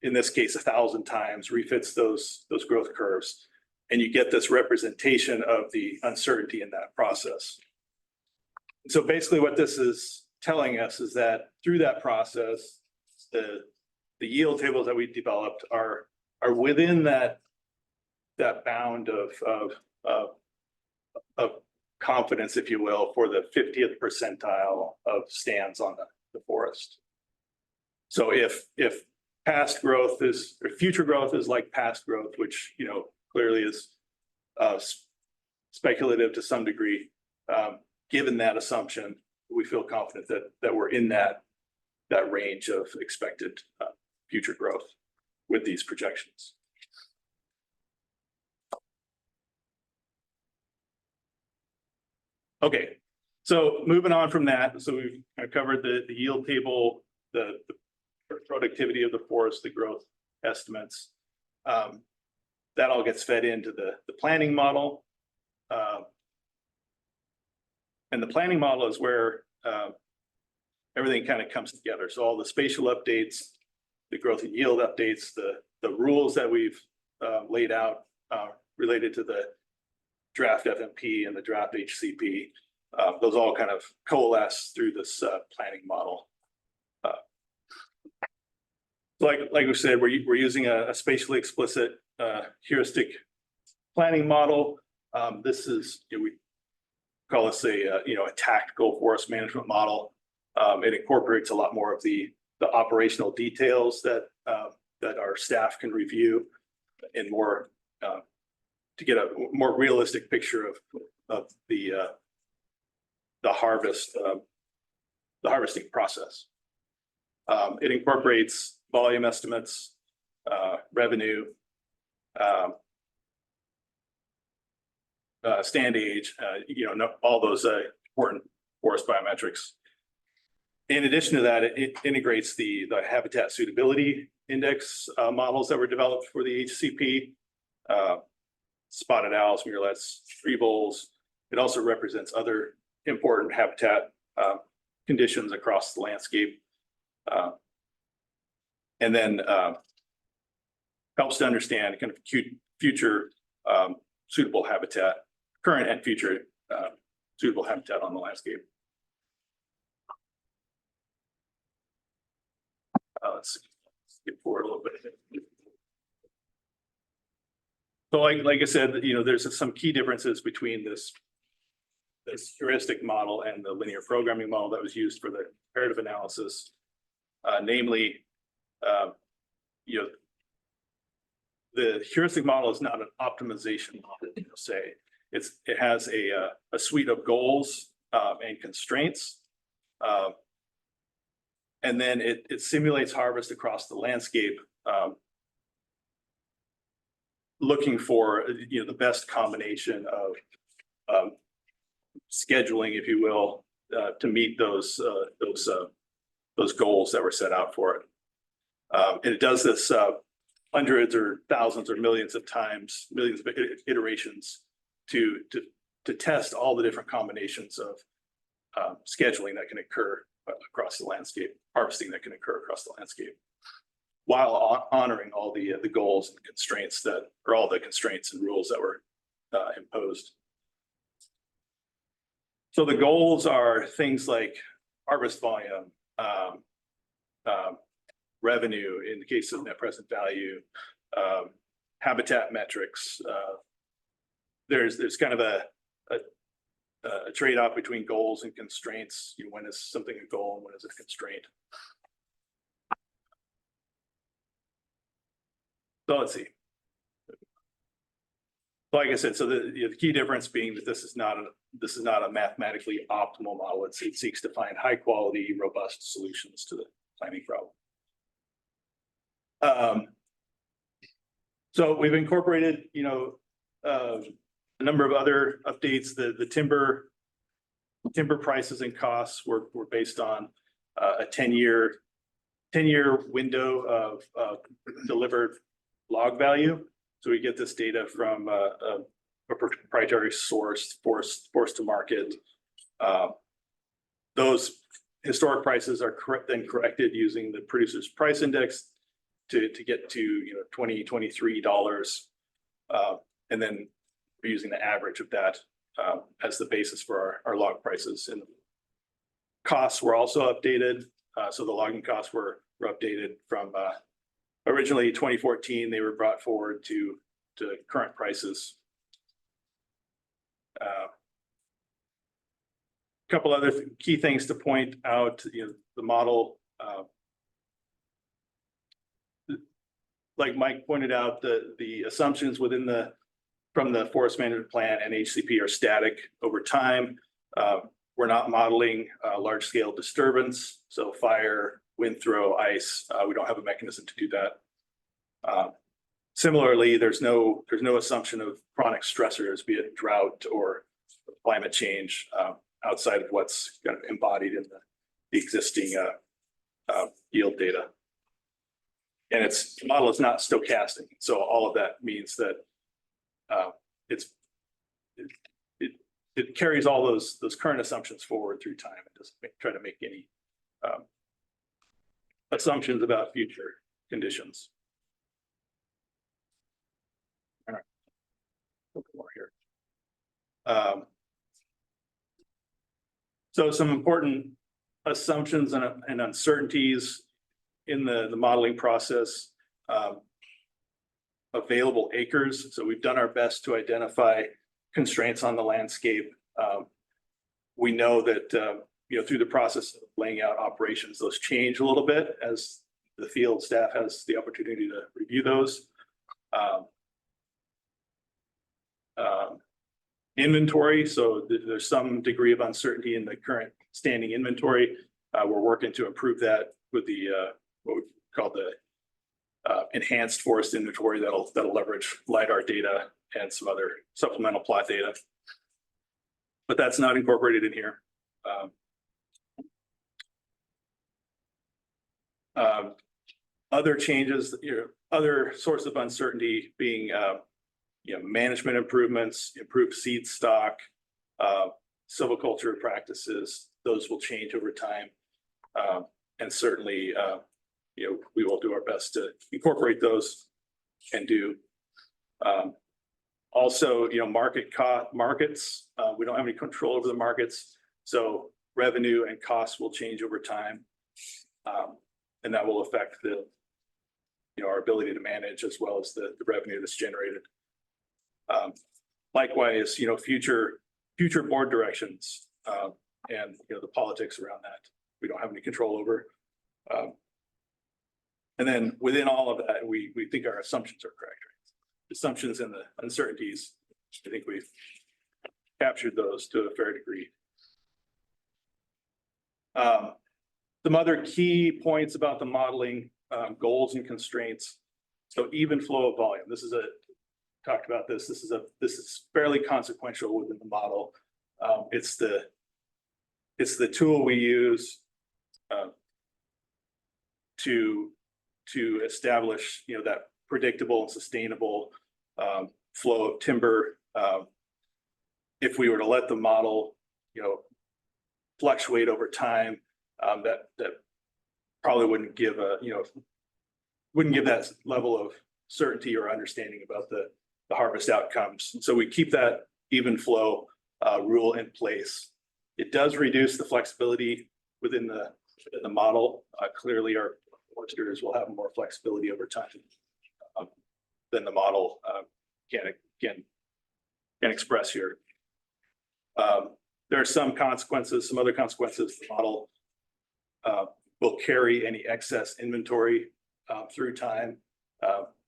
in this case, 1,000 times, refits those growth curves, and you get this representation of the uncertainty in that process. So basically what this is telling us is that through that process, the yield tables that we developed are within that bound of confidence, if you will, for the 50th percentile of stands on the forest. So if past growth is, or future growth is like past growth, which, you know, clearly is speculative to some degree, given that assumption, we feel confident that we're in that range of expected future growth with these projections. Okay, so moving on from that, so we've covered the yield table, the productivity of the forest, the growth estimates. That all gets fed into the planning model. And the planning model is where everything kind of comes together. So all the spatial updates, the growth and yield updates, the rules that we've laid out related to the draft FMP and the draft HCP, those all kind of coalesce through this planning model. Like we said, we're using a spatially explicit heuristic planning model. This is, we call this a tactical forest management model. It incorporates a lot more of the operational details that our staff can review in more to get a more realistic picture of the harvesting process. It incorporates volume estimates, revenue, stand age, all those important forest biometrics. In addition to that, it integrates the habitat suitability index models that were developed for the HCP, spotted owls, murrelets, tree voles. It also represents other important habitat conditions across the landscape. And then helps to understand kind of future suitable habitat, current and future suitable habitat on the landscape. Let's skip forward a little bit. So like I said, there's some key differences between this heuristic model and the linear programming model that was used for the comparative analysis. Namely, the heuristic model is not an optimization model, say. It has a suite of goals and constraints. And then it simulates harvest across the landscape, looking for the best combination of scheduling, if you will, to meet those goals that were set out for it. And it does this hundreds or thousands or millions of times, millions of iterations to test all the different combinations of scheduling that can occur across the landscape, harvesting that can occur across the landscape, while honoring all the goals and constraints all the constraints and rules that were imposed. So the goals are things like harvest volume, revenue in the case of net present value, habitat metrics. There's kind of a trade-off between goals and constraints. When is something a goal and when is it a constraint? So let's see. Like I said, so the key difference being that this is not a mathematically optimal model. It seeks to find high quality, robust solutions to the planning problem. So we've incorporated, a number of other updates. The timber prices and costs were based on a 10-year 10-year window of delivered log value. So we get this data from a proprietary source, forced to market. Those historic prices are then corrected using the producer's price index to get to $23. And then we're using the average of that as the basis for our log prices. And costs were also updated. So the logging costs were updated from originally 2014. They were brought forward to current prices. Couple other key things to point out. The model, like Mike pointed out, the assumptions from the forest management plan and HCP are static over time. We're not modeling large scale disturbance, so fire, wind throw, ice. We don't have a mechanism to do that. Similarly, there's no assumption of chronic stressors, be it drought or climate change, outside of what's kind of embodied in the existing yield data. And the model is not stochastic, so all of that means that it carries all those current assumptions forward through time. It doesn't try to make any assumptions about future conditions. All right, a little more here. So some important assumptions and uncertainties in the modeling process. Available acres. So we've done our best to identify constraints on the landscape. We know that through the process of laying out operations, those change a little bit as the field staff has the opportunity to review those. Inventory. So there's some degree of uncertainty in the current standing inventory. We're working to improve that with the what we call the enhanced forest inventory that'll leverage LiDAR data and some other supplemental plot data. But that's not incorporated in here. Other changes, other source of uncertainty being management improvements, improved seed stock, silviculture practices. Those will change over time, and certainly we will do our best to incorporate those and do. Also, markets. We don't have any control over the markets, so revenue and costs will change over time, and that will affect our ability to manage as well as the revenue that's generated. Likewise, future board directions and the politics around that we don't have any control over. And then within all of that, we think our assumptions are correct. Right? Assumptions and the uncertainties, I think we've captured those to a fair degree. Some other key points about the modeling, goals and constraints. So even flow of volume. This is talked about this. This is fairly consequential within the model. It's the tool we use to establish that predictable and sustainable flow of timber. If we were to let the model fluctuate over time, that probably wouldn't give that level of certainty or understanding about the harvest outcomes. So we keep that even flow rule in place. It does reduce the flexibility within the model. Clearly, our foresters will have more flexibility over time than the model can express here. There are some other consequences. The model will carry any excess inventory through time,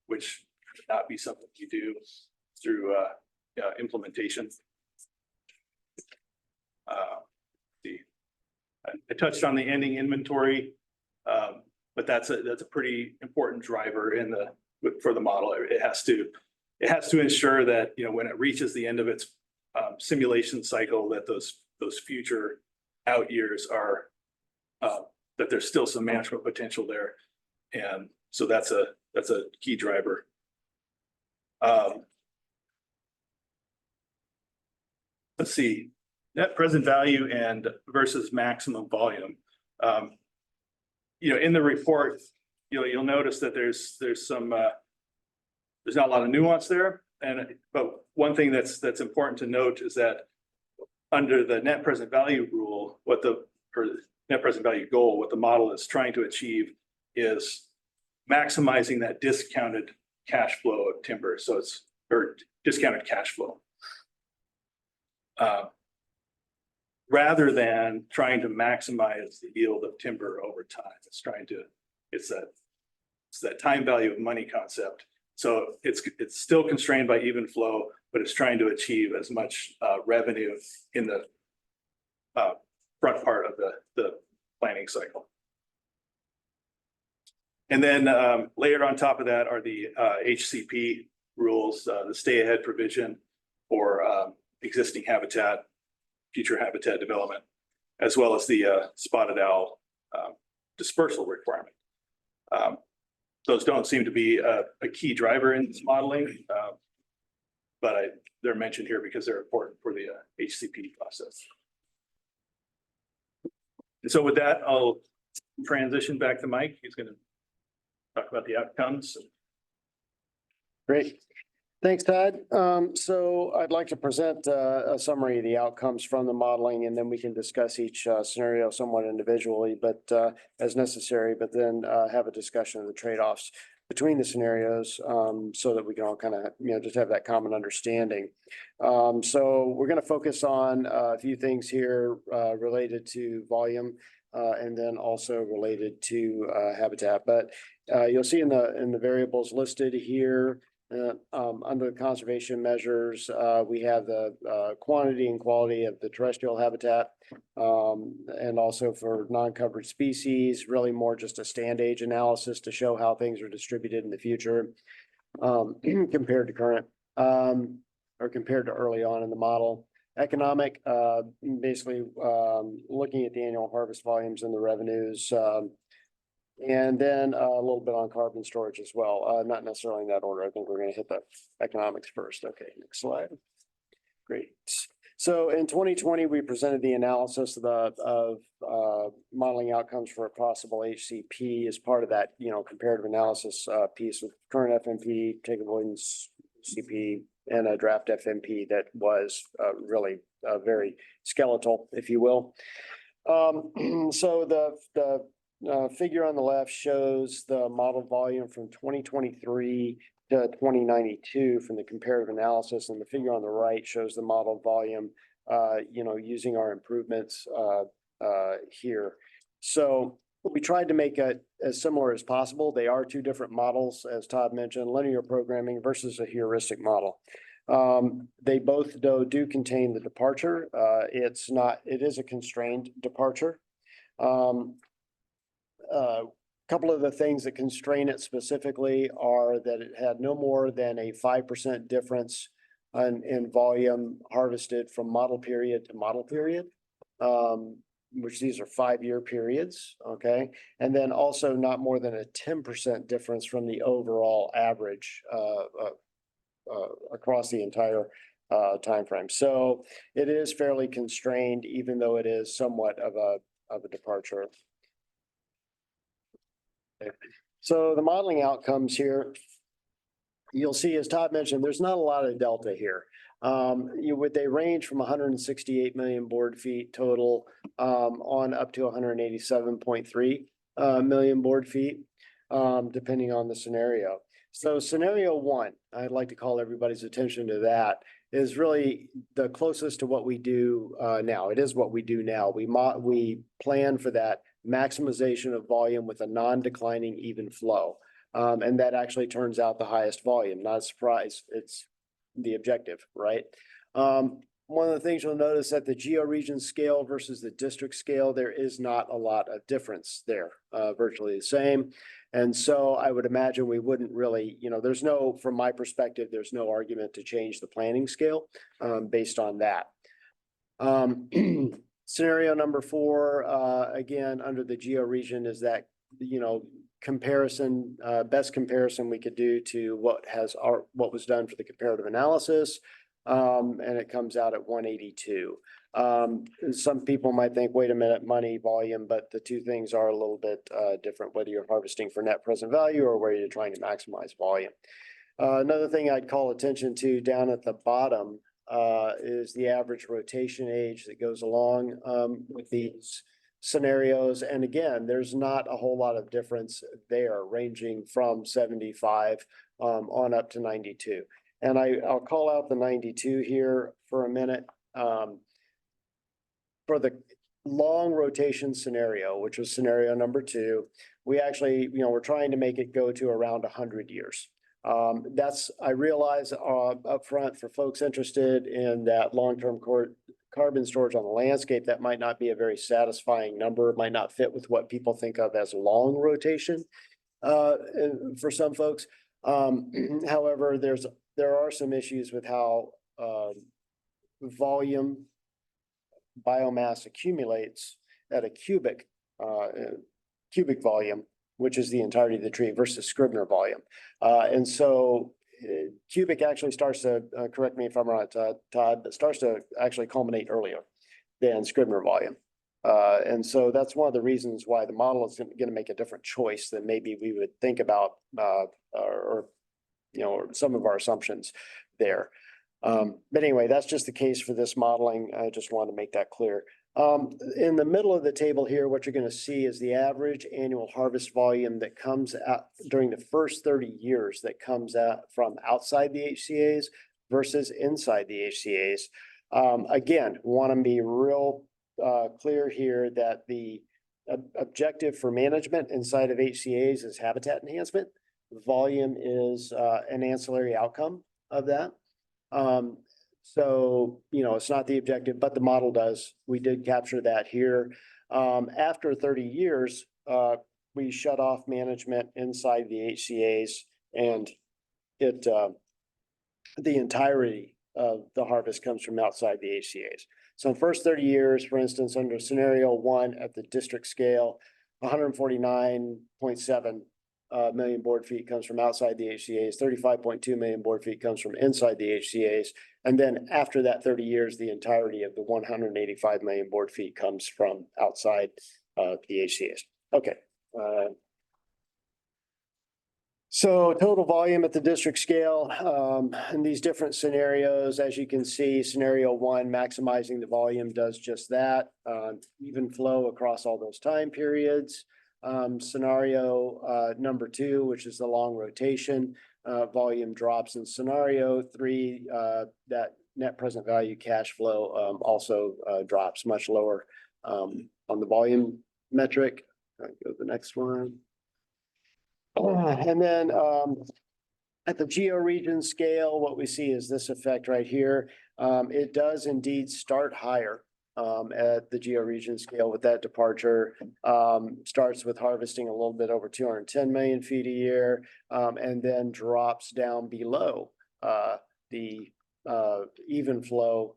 which should not be something you do through implementation. I touched on the ending inventory, but that's a pretty important driver for the model. It has to ensure that when it reaches the end of its simulation cycle, that those future out years are that there's still some management potential there. And so that's a key driver. Let's see, net present value and versus maximum volume. In the report, you'll notice that there's some, there's not a lot of nuance there. But one thing that's important to note is that under the net present value rule, or net present value goal, what the model is trying to achieve is maximizing that discounted cash flow of timber. So or discounted cash flow. Rather than trying to maximize the yield of timber over time. It's that time value of money concept. So it's still constrained by even flow, but it's trying to achieve as much revenue in the front part of the planning cycle. And then layered on top of that are the HCP rules, the stay ahead provision for existing habitat, future habitat development, as well as the spotted owl dispersal requirement. Those don't seem to be a key driver in this modeling, but they're mentioned here because they're important for the HCP process. And so with that, I'll transition back to Mike. He's going to talk about the outcomes. Great. Thanks, Todd. So I'd like to present a summary of the outcomes from the modeling, and then we can discuss each scenario somewhat individually, but as necessary, but then have a discussion of the trade-offs between the scenarios so that we can all kind of, just have that common understanding. So we're going to focus on a few things here related to volume and then also related to habitat. But you'll see in the variables listed here, under the conservation measures, we have the quantity and quality of the terrestrial habitat, and also for non-covered species, really more just a stand age analysis to show how things are distributed in the future compared to current or compared to early on in the model. Economic, basically looking at the annual harvest volumes and the revenues. And then a little bit on carbon storage as well, not necessarily in that order. I think we're going to hit the economics first. Okay, next slide. Great. So in 2020, we presented the analysis of modeling outcomes for a possible HCP as part of that, comparative analysis piece with current FMP, take avoidance CP, and a draft FMP that was really very skeletal, if you will. So the figure on the left shows the model volume from 2023 to 2092 from the comparative analysis, and the figure on the right shows the model volume, using our improvements here. So we tried to make it as similar as possible. They are two different models, as Todd mentioned, linear programming versus a heuristic model. They both do contain the departure. It is a constrained departure. Couple of the things that constrain it specifically are that it had no more than a 5% difference in volume harvested from model period to model period, which these are 5-year periods, okay? And then also not more than a 10% difference from the overall average across the entire timeframe. So it is fairly constrained, even though it is somewhat of a departure. So the modeling outcomes here, you'll see, as Todd mentioned, there's not a lot of delta here. They range from 168 million board feet total on up to 187.3 million board feet, depending on the scenario. So scenario one, I'd like to call everybody's attention to that, is really the closest to what we do now. It is what we do now. We plan for that maximization of volume with a non-declining even flow. And that actually turns out the highest volume. Not a surprise. It's the objective, right? One of the things you'll notice at the georegion scale versus the district scale, there is not a lot of difference there, virtually the same. And so I would imagine we wouldn't really, from my perspective, there's no argument to change the planning scale based on that. Scenario number 4, again, under the geo region is that, comparison, best comparison we could do to what was done for the comparative analysis. And it comes out at 182. Some people might think, wait a minute, money, volume, but the two things are a little bit different, whether you're harvesting for net present value or where you're trying to maximize volume. Another thing I'd call attention to down at the bottom is the average rotation age that goes along with these scenarios. And again, there's not a whole lot of difference there, ranging from 75 on up to 92. And I'll call out the 92 here for a minute. For the long rotation scenario, which was scenario number 2, we actually, we're trying to make it go to around 100 years. I realize upfront for folks interested in that long-term carbon storage on the landscape, that might not be a very satisfying number. It might not fit with what people think of as long rotation for some folks. However, there are some issues with how volume biomass accumulates at a cubic volume, which is the entirety of the tree, versus Scribner volume. And so cubic actually starts to, correct me if I'm wrong, Todd, but starts to actually culminate earlier than Scribner volume. And so that's one of the reasons why the model is going to make a different choice than maybe we would think about, or some of our assumptions there. But anyway, that's just the case for this modeling. I just wanted to make that clear. In the middle of the table here, what you're going to see is the average annual harvest volume that comes out during the first 30 years that comes out from outside the HCAs versus inside the HCAs. Again, want to be real clear here that the objective for management inside of HCAs is habitat enhancement. Volume is an ancillary outcome of that. So, it's not the objective, but the model does. We did capture that here. After 30 years, we shut off management inside the HCAs, and the entirety of the harvest comes from outside the HCAs. So in the first 30 years, for instance, under scenario 1 at the district scale, 149.7 million board feet comes from outside the HCAs, 35.2 million board feet comes from inside the HCAs. And then after that 30 years, the entirety of the 185 million board feet comes from outside the HCAs. Okay. So total volume at the district scale, in these different scenarios, as you can see, scenario 1, maximizing the volume, does just that. Even flow across all those time periods. Scenario number 2, which is the long rotation, volume drops. In scenario 3, that net present value cash flow also drops much lower on the volume metric. Go to the next one. And then at the georegion scale, what we see is this effect right here. It does indeed start higher at the georegion scale with that departure. Starts with harvesting a little bit over 210 million feet a year, and then drops down below the even flow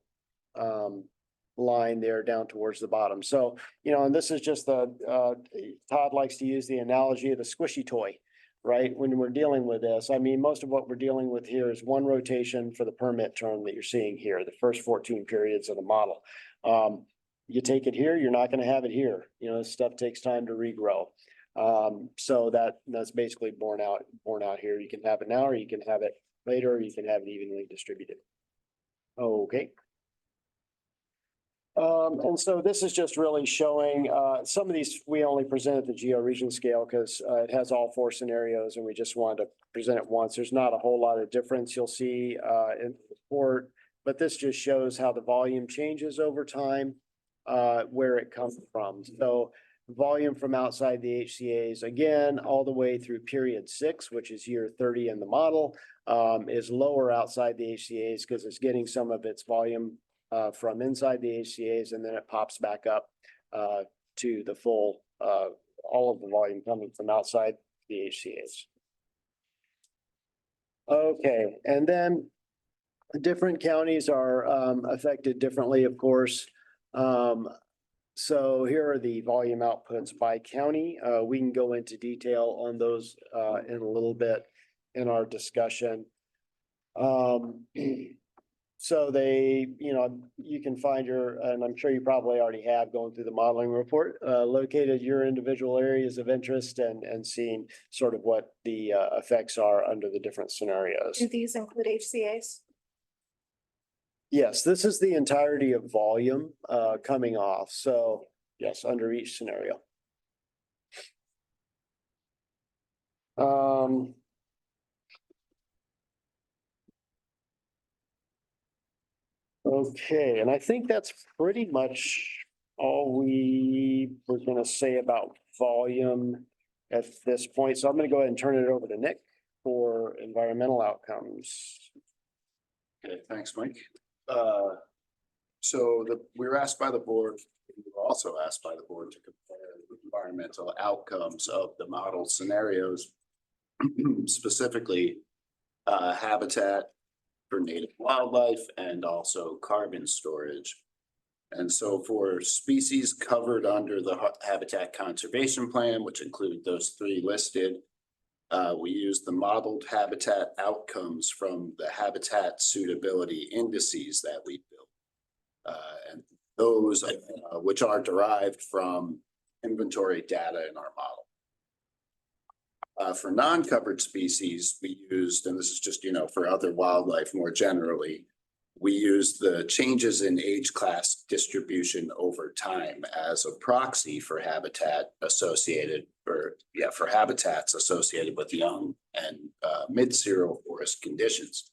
line there down towards the bottom. So, and this is just Todd likes to use the analogy of the squishy toy, right? When we're dealing with this, I mean, most of what we're dealing with here is one rotation for the permit term that you're seeing here, the first 14 periods of the model. You take it here, you're not going to have it here. This stuff takes time to regrow. So that's basically borne out here. You can have it now, or you can have it later, or you can have it evenly distributed. Okay. And so this is just really showing some of these we only present at the georegion scale because it has all 4 scenarios, and we just wanted to present it once. There's not a whole lot of difference you'll see in the report, but this just shows how the volume changes over time, where it comes from. So volume from outside the HCAs, again, all the way through period 6, which is year 30 in the model, is lower outside the HCAs because it's getting some of its volume from inside the HCAs, and then it pops back up to the full, all of the volume coming from outside the HCAs. Okay, and then different counties are affected differently, of course. So here are the volume outputs by county. We can go into detail on those in a little bit in our discussion. So they, you can find and I'm sure you probably already have going through the modeling report, located your individual areas of interest and seeing sort of what the effects are under the different scenarios. Do these include HCA's? Yes, this is the entirety of volume coming off. So yes, under each scenario. Okay, and I think that's pretty much all we were gonna say about volume at this point. So I'm gonna go ahead and turn it over to Nick for environmental outcomes. Okay, thanks, Mike. We were asked by the board, we were also asked by the board to compare the environmental outcomes of the model scenarios, specifically habitat for native wildlife and also carbon storage. And so for species covered under the Habitat Conservation Plan, which include those three listed, we use the modeled habitat outcomes from the habitat suitability indices that we built. And those which are derived from inventory data in our model. For non-covered species, we used, and this is just, for other wildlife more generally, we used the changes in age class distribution over time as a proxy for habitat associated, for habitats associated with young and mid-cereal forest conditions.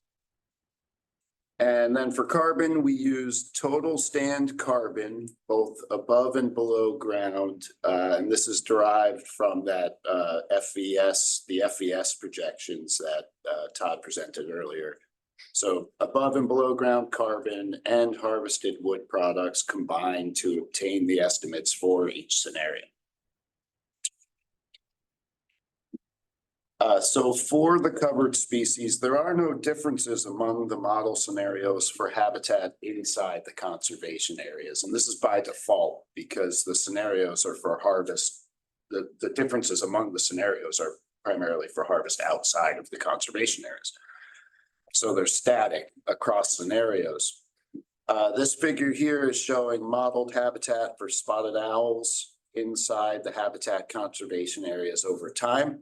And then for carbon, we used total stand carbon, both above and below ground. And this is derived from that the FVS projections that Todd presented earlier. So above and below ground carbon and harvested wood products combined to obtain the estimates for each scenario. So for the covered species, there are no differences among the model scenarios for habitat inside the conservation areas. And this is by default because the scenarios are for harvest. The differences among the scenarios are primarily for harvest outside of the conservation areas. So they're static across scenarios. This figure here is showing modeled habitat for spotted owls inside the habitat conservation areas over time.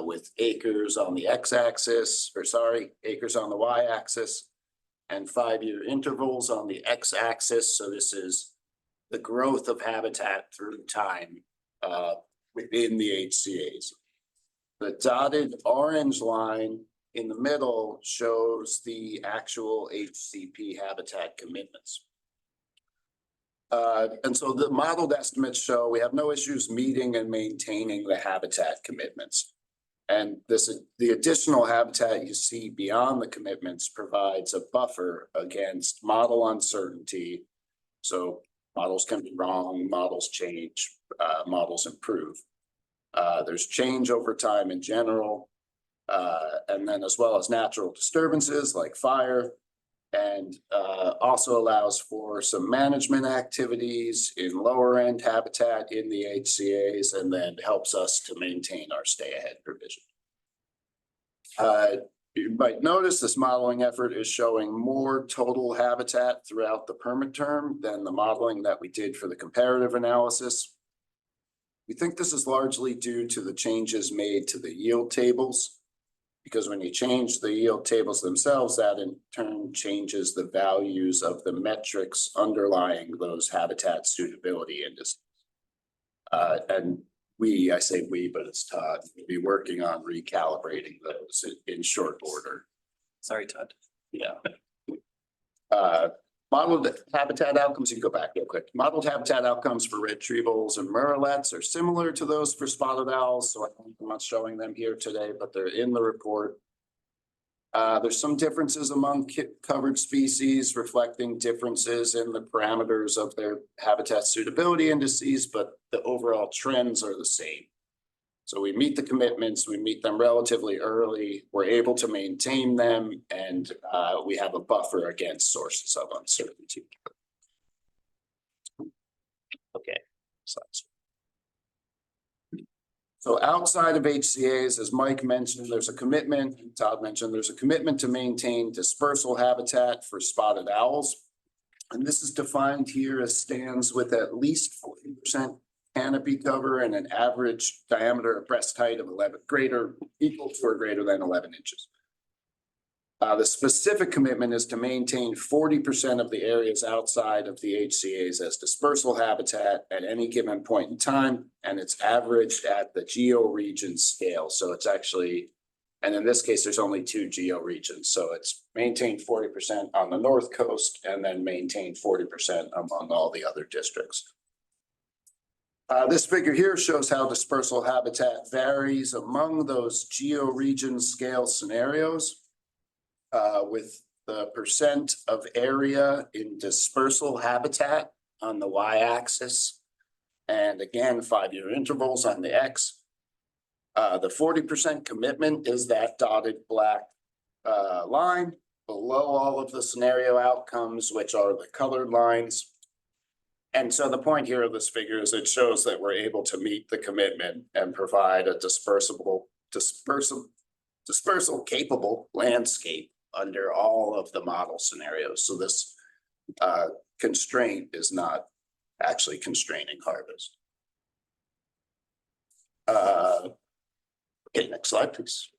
With acres on the x-axis, acres on the y-axis, and 5-year intervals on the x-axis. So this is the growth of habitat through time within the HCA's. The dotted orange line in the middle shows the actual HCP habitat commitments. And so the modeled estimates show we have no issues meeting and maintaining the habitat commitments. And the additional habitat you see beyond the commitments provides a buffer against model uncertainty. So models can be wrong, models change, models improve. There's change over time in general, and then as well as natural disturbances like fire, and also allows for some management activities in lower end habitat in the HCA's, and then helps us to maintain our stay ahead provision. You might notice this modeling effort is showing more total habitat throughout the permit term than the modeling that we did for the comparative analysis. We think this is largely due to the changes made to the yield tables, because when you change the yield tables themselves, that in turn changes the values of the metrics underlying those habitat suitability indices. And I say we, but it's Todd, we'll be working on recalibrating those in short order. Sorry, Todd. Yeah. Modeled habitat outcomes, you can go back real quick. Modeled habitat outcomes for retrievals and murrelets are similar to those for spotted owls. So I'm not showing them here today, but they're in the report. There's some differences among covered species reflecting differences in the parameters of their habitat suitability indices, but the overall trends are the same. So we meet the commitments, we meet them relatively early, we're able to maintain them, and we have a buffer against sources of uncertainty. Okay, So outside of HCA's, as Mike mentioned, there's a commitment, Todd mentioned, there's a commitment to maintain dispersal habitat for spotted owls. And this is defined here as stands with at least 40% canopy cover and an average diameter of breast height of 11 equal to or greater than 11 inches. The specific commitment is to maintain 40% of the areas outside of the HCA's as dispersal habitat at any given point in time, and it's averaged at the georegion scale. So it's actually, and in this case, there's only 2 georegions. So it's maintained 40% on the north coast and then maintained 40% among all the other districts. This figure here shows how dispersal habitat varies among those georegion scale scenarios. With the percent of area in dispersal habitat on the y-axis. And again, 5-year intervals on the x. The 40% commitment is that dotted black line below all of the scenario outcomes, which are the colored lines. And so the point here of this figure is it shows that we're able to meet the commitment and provide a dispersal capable landscape under all of the model scenarios. So this constraint is not actually constraining harvest. Okay, next slide, please.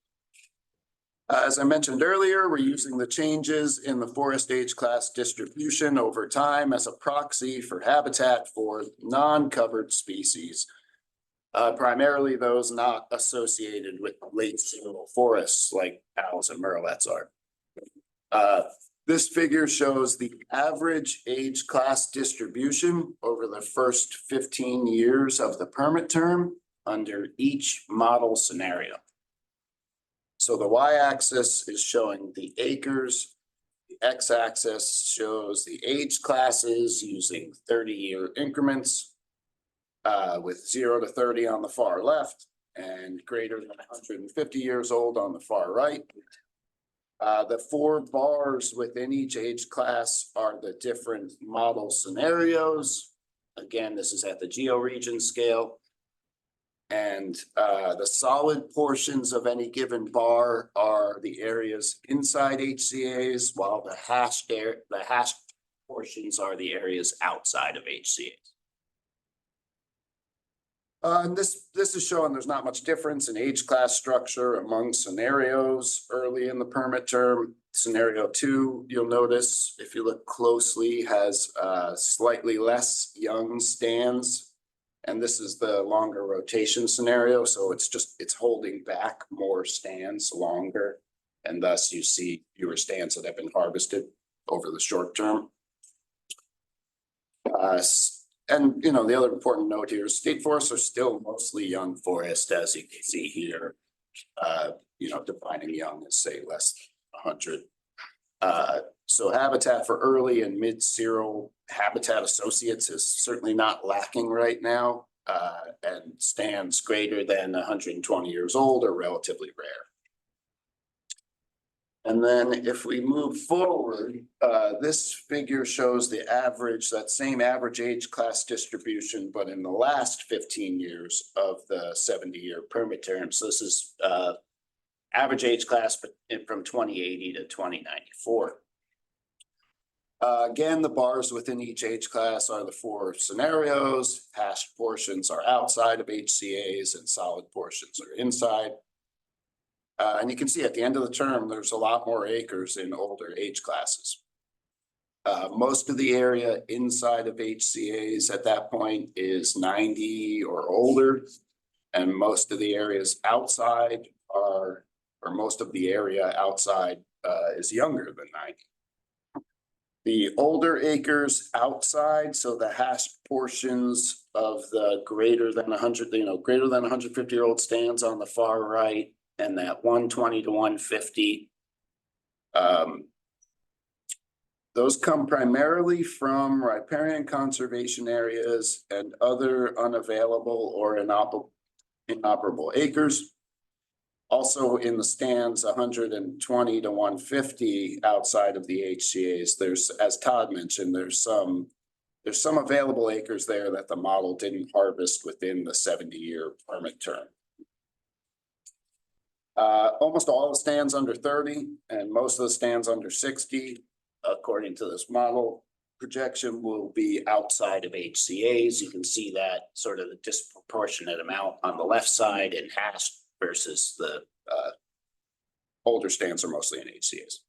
As I mentioned earlier, we're using the changes in the forest age class distribution over time as a proxy for habitat for non-covered species, primarily those not associated with late seasonal forests like owls and murrelets are. This figure shows the average age class distribution over the first 15 years of the permit term under each model scenario. So the y-axis is showing the acres, the x-axis shows the age classes using 30-year increments, with 0 to 30 on the far left and greater than 150 years old on the far right. The 4 bars within each age class are the different model scenarios. Again, this is at the georegion scale. And the solid portions of any given bar are the areas inside HCA's, while the hashed portions are the areas outside of HCA's. And this is showing there's not much difference in age class structure among scenarios early in the permit term. Scenario 2, you'll notice if you look closely, has slightly less young stands. And this is the longer rotation scenario. So it's holding back more stands longer. And thus you see fewer stands that have been harvested over the short term. And you know, the other important note here is state forests are still mostly young forest, as you can see here. You know, defining young as say less than 100. So habitat for early and mid-zero habitat associates is certainly not lacking right now, and stands greater than 120 years old are relatively rare. And then if we move forward, this figure shows the average, that same average age class distribution, but in the last 15 years of the 70-year permit term. So this is average age class from 2080 to 2094. Again, the bars within each age class are the 4 scenarios. Hashed portions are outside of HCA's and solid portions are inside. And you can see at the end of the term, there's a lot more acres in older age classes. Most of the area inside of HCA's at that point is 90 or older. And most of the areas outside are, or most of the area outside is younger than 90. The older acres outside, so the hashed portions of the greater than 100, greater than 150-year-old stands on the far right, and that 120 to 150. Those come primarily from riparian conservation areas and other unavailable or inoperable acres. Also in the stands 120 to 150 outside of the HCA's, there's, as Todd mentioned, there's some there's some available acres there that the model didn't harvest within the 70-year permit term. Almost all the stands under 30 and most of the stands under 60, according to this model projection, will be outside of HCA's. You can see that sort of the disproportionate amount on the left side in hash versus the older stands are mostly in HCA's.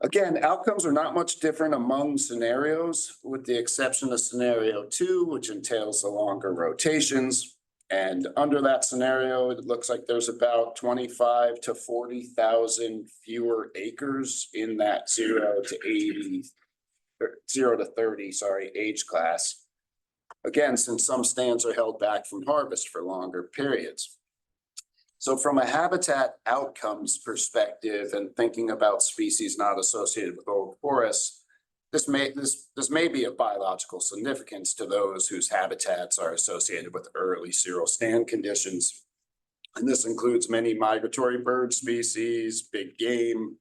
Again, outcomes are not much different among scenarios, with the exception of scenario 2, which entails the longer rotations. And under that scenario, it looks like there's about 25 to 40,000 fewer acres in that 0 to 30, age class. Again, since some stands are held back from harvest for longer periods. So from a habitat outcomes perspective and thinking about species not associated with old forests, this may be of biological significance to those whose habitats are associated with early xeral stand conditions. And this includes many migratory bird species, big game,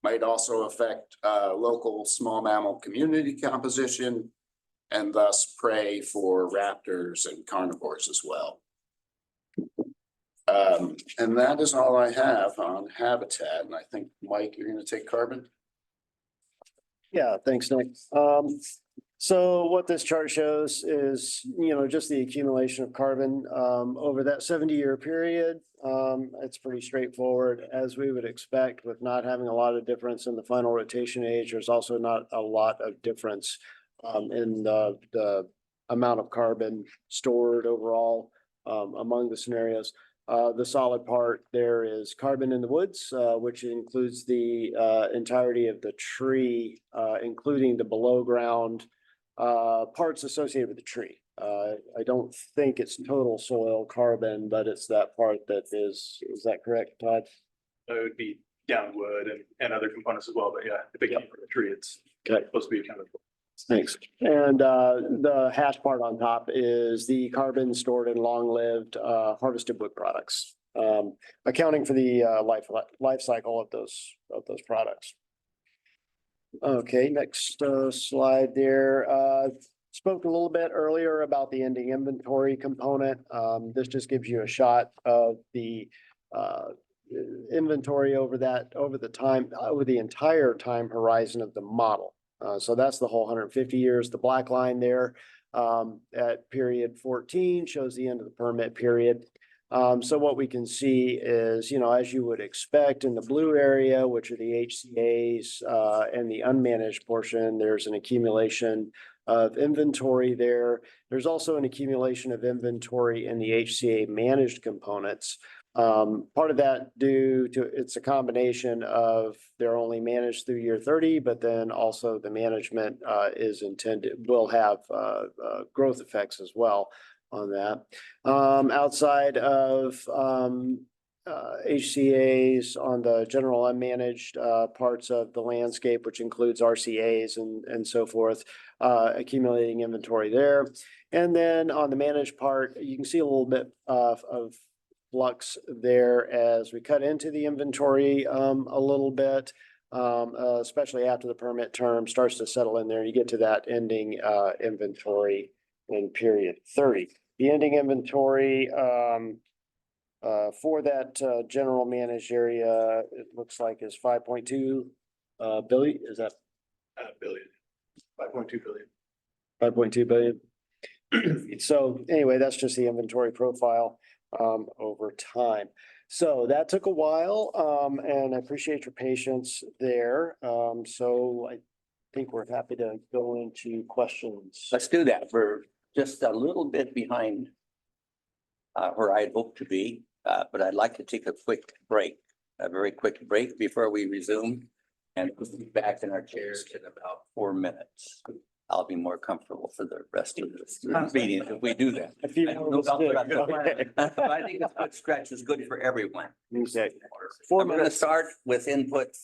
might also affect local small mammal community composition, and thus prey for raptors and carnivores as well. And that is all I have on habitat. And I think, Mike, you're going to take carbon. Yeah, thanks, Nick. So what this chart shows is, just the accumulation of carbon over that 70-year period. It's pretty straightforward, as we would expect, with not having a lot of difference in the final rotation age. There's also not a lot of difference in the amount of carbon stored overall among the scenarios. The solid part there is carbon in the woods, which includes the entirety of the tree, including the below ground parts associated with the tree. I don't think it's total soil carbon, but it's that part that is that correct, Todd? It would be down wood and other components as well, but yeah, if it came from the tree, it's supposed to be accounted for. Thanks. And the hash part on top is the carbon stored in long-lived harvested wood products, accounting for the life cycle of those products. Okay, next slide there. Spoke a little bit earlier about the ending inventory component. This just gives you a shot of the inventory over the entire time horizon of the model. So that's the whole 150 years. The black line there at period 14 shows the end of the permit period. So what we can see is, as you would expect in the blue area, which are the HCA's and the unmanaged portion, there's an accumulation of inventory there. There's also an accumulation of inventory in the HCA managed components. Part of that due to it's a combination of they're only managed through year 30, but then also the management will have growth effects as well on that. Outside of HCA's on the general unmanaged parts of the landscape, which includes RCA's and so forth, accumulating inventory there. And then on the managed part, you can see a little bit of flux there as we cut into the inventory a little bit, especially after the permit term starts to settle in there. You get to that ending inventory in period 30. The ending inventory for that general managed area, it looks like is 5.2 billion. Is that billion? 5.2 billion. 5.2 billion. So anyway, that's just the inventory profile over time. So that took a while, and I appreciate your patience there. So I think we're happy to go into questions. Let's do that. We're just a little bit behind where I'd hoped to be, but I'd like to take a very quick break before we resume. And we'll be back in our chairs in about 4 minutes. I'll be more comfortable for the rest of this meeting if we do that. I think a good stretch is good for everyone. Okay. I'm going to start with input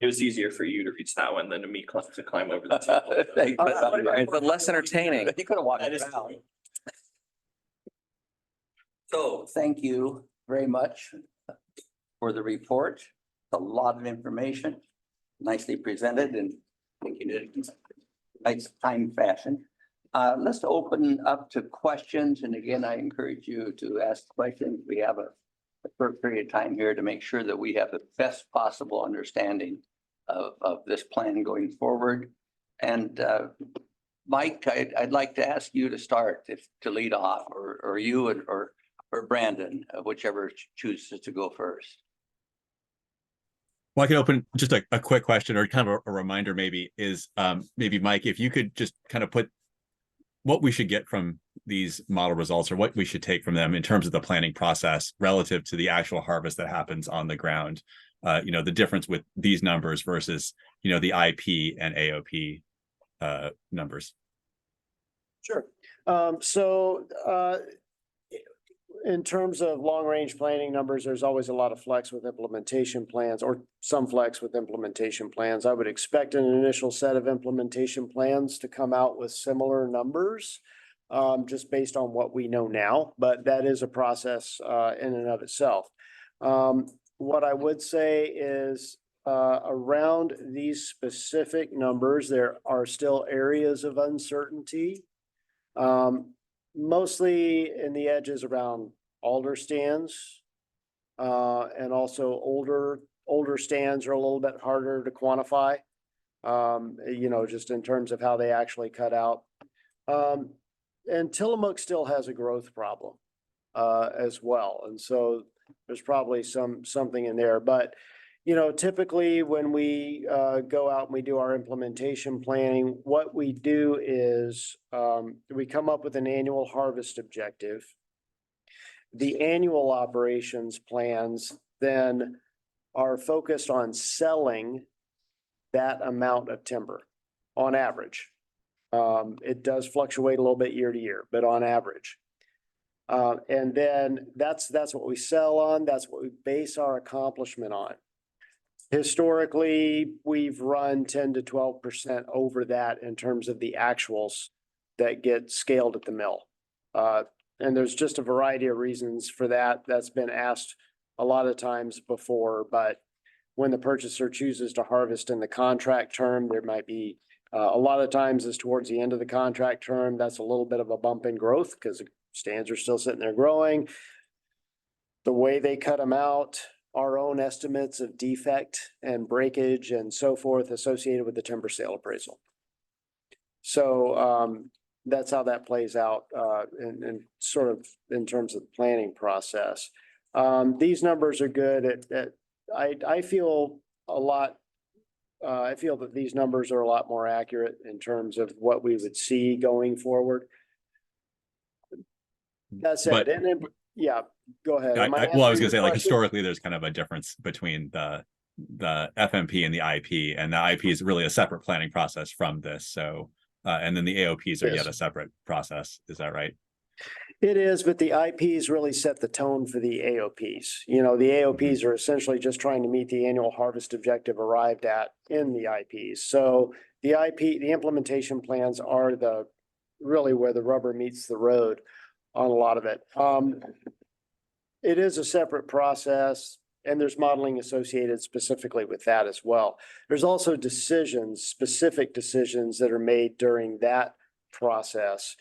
It was easier for you to reach that one than to me to climb over the table. Thank you. But less entertaining. You could have walked That is around. So thank you very much for the report. A lot of information, nicely presented, and I think you did it in nice time fashion. Let's open up to questions. And again, I encourage you to ask questions. We have a short period of time here to make sure that we have the best possible understanding of this plan going forward. And Mike, I'd like to ask you to start, to lead off, or you or Brandon, whichever chooses to go first. Well, I can open just a quick question, or kind of a reminder maybe, is maybe Mike, if you could just kind of put what we should get from these model results, or what we should take from them in terms of the planning process relative to the actual harvest that happens on the ground. The difference with these numbers versus, the IP and AOP numbers. Sure. In terms of long-range planning numbers, there's always a lot of flex with implementation plans, or some flex with implementation plans. I would expect an initial set of implementation plans to come out with similar numbers, just based on what we know now, but that is a process in and of itself. What I would say is around these specific numbers, there are still areas of uncertainty. Mostly in the edges around alder stands. And also older stands are a little bit harder to quantify. Just in terms of how they actually cut out. And Tillamook still has a growth problem as well. And so there's probably something in there, but typically when we go out and we do our implementation planning, what we do is we come up with an annual harvest objective. The annual operations plans then are focused on selling that amount of timber on average. It does fluctuate a little bit year to year, but on average. And then that's what we sell on. That's what we base our accomplishment on. Historically, we've run 10 to 12% over that in terms of the actuals that get scaled at the mill. And there's just a variety of reasons for that. That's been asked a lot of times before, but when the purchaser chooses to harvest in the contract term, there might be a lot of times is towards the end of the contract term. That's a little bit of a bump in growth because the stands are still sitting there growing. The way they cut them out, our own estimates of defect and breakage and so forth associated with the timber sale appraisal. So that's how that plays out and sort of in terms of the planning process. These numbers are good. I feel a lot. I feel that these numbers are a lot more accurate in terms of what we would see going forward. That's it. And then, yeah, go ahead. I was going to say, like, historically, there's kind of a difference between the FMP and the IP, and the IP is really a separate planning process from this. So, and then the AOPs are yet a separate process. Is that right? It is, but the IPs really set the tone for the AOPs. The AOPs are essentially just trying to meet the annual harvest objective arrived at in the IPs. So the implementation plans are really where the rubber meets the road on a lot of it. It is a separate process, and there's modeling associated specifically with that as well. There's also specific decisions that are made during that process.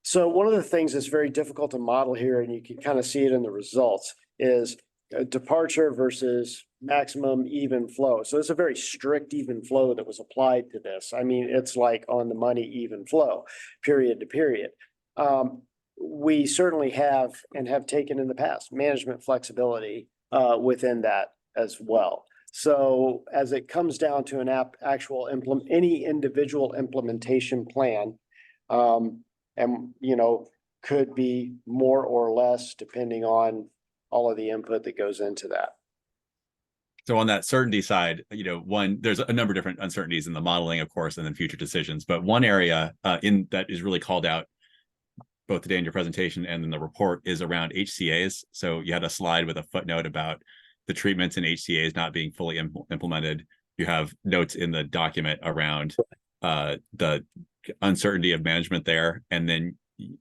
So one of the things that's very difficult to model here, and you can kind of see it in the results, is a departure versus maximum even flow. So it's a very strict even flow that was applied to this. I mean, it's like on the money even flow, period to period. We certainly have and have taken in the past management flexibility within that as well. So as it comes down to an any individual implementation plan, and could be more or less depending on all of the input that goes into that. So on that certainty side, there's a number of different uncertainties in the modeling, of course, and then future decisions. But one area that is really called out both today in your presentation and in the report is around HCAs. So you had a slide with a footnote about the treatments in HCAs not being fully implemented. you have notes in the document around the uncertainty of management there. And then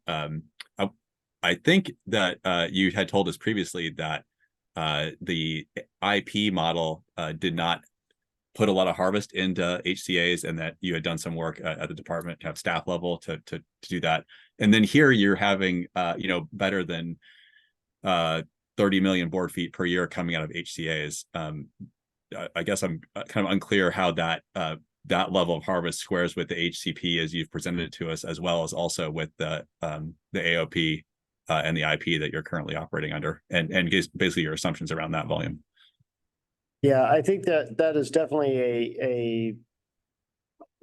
I think that you had told us previously that the IP model did not put a lot of harvest into HCA's, and that you had done some work at the department to have staff level to do that. And then here you're having better than 30 million board feet per year coming out of HCA's. I guess I'm kind of unclear how that level of harvest squares with the HCP as you've presented it to us, as well as also with the AOP and the IP that you're currently operating under, and basically your assumptions around that volume. Yeah, I think that is definitely a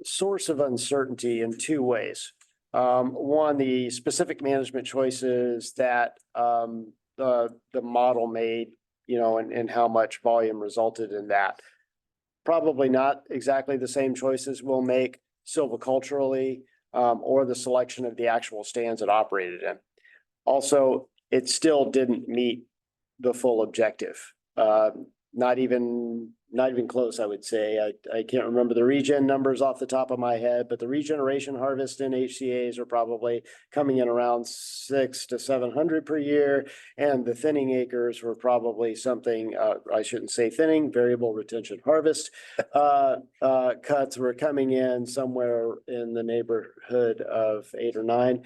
source of uncertainty in two ways. One, the specific management choices that the model made, and how much volume resulted in that. Probably not exactly the same choices we'll make silviculturally, or the selection of the actual stands it operated in. Also, it still didn't meet the full objective. Not even close, I would say. I can't remember the regen numbers off the top of my head, but the regeneration harvest in HCA's are probably coming in around 600 to 700 per year. And the thinning acres were probably something, I shouldn't say thinning, variable retention harvest. Cuts were coming in somewhere in the neighborhood of 8 or 9.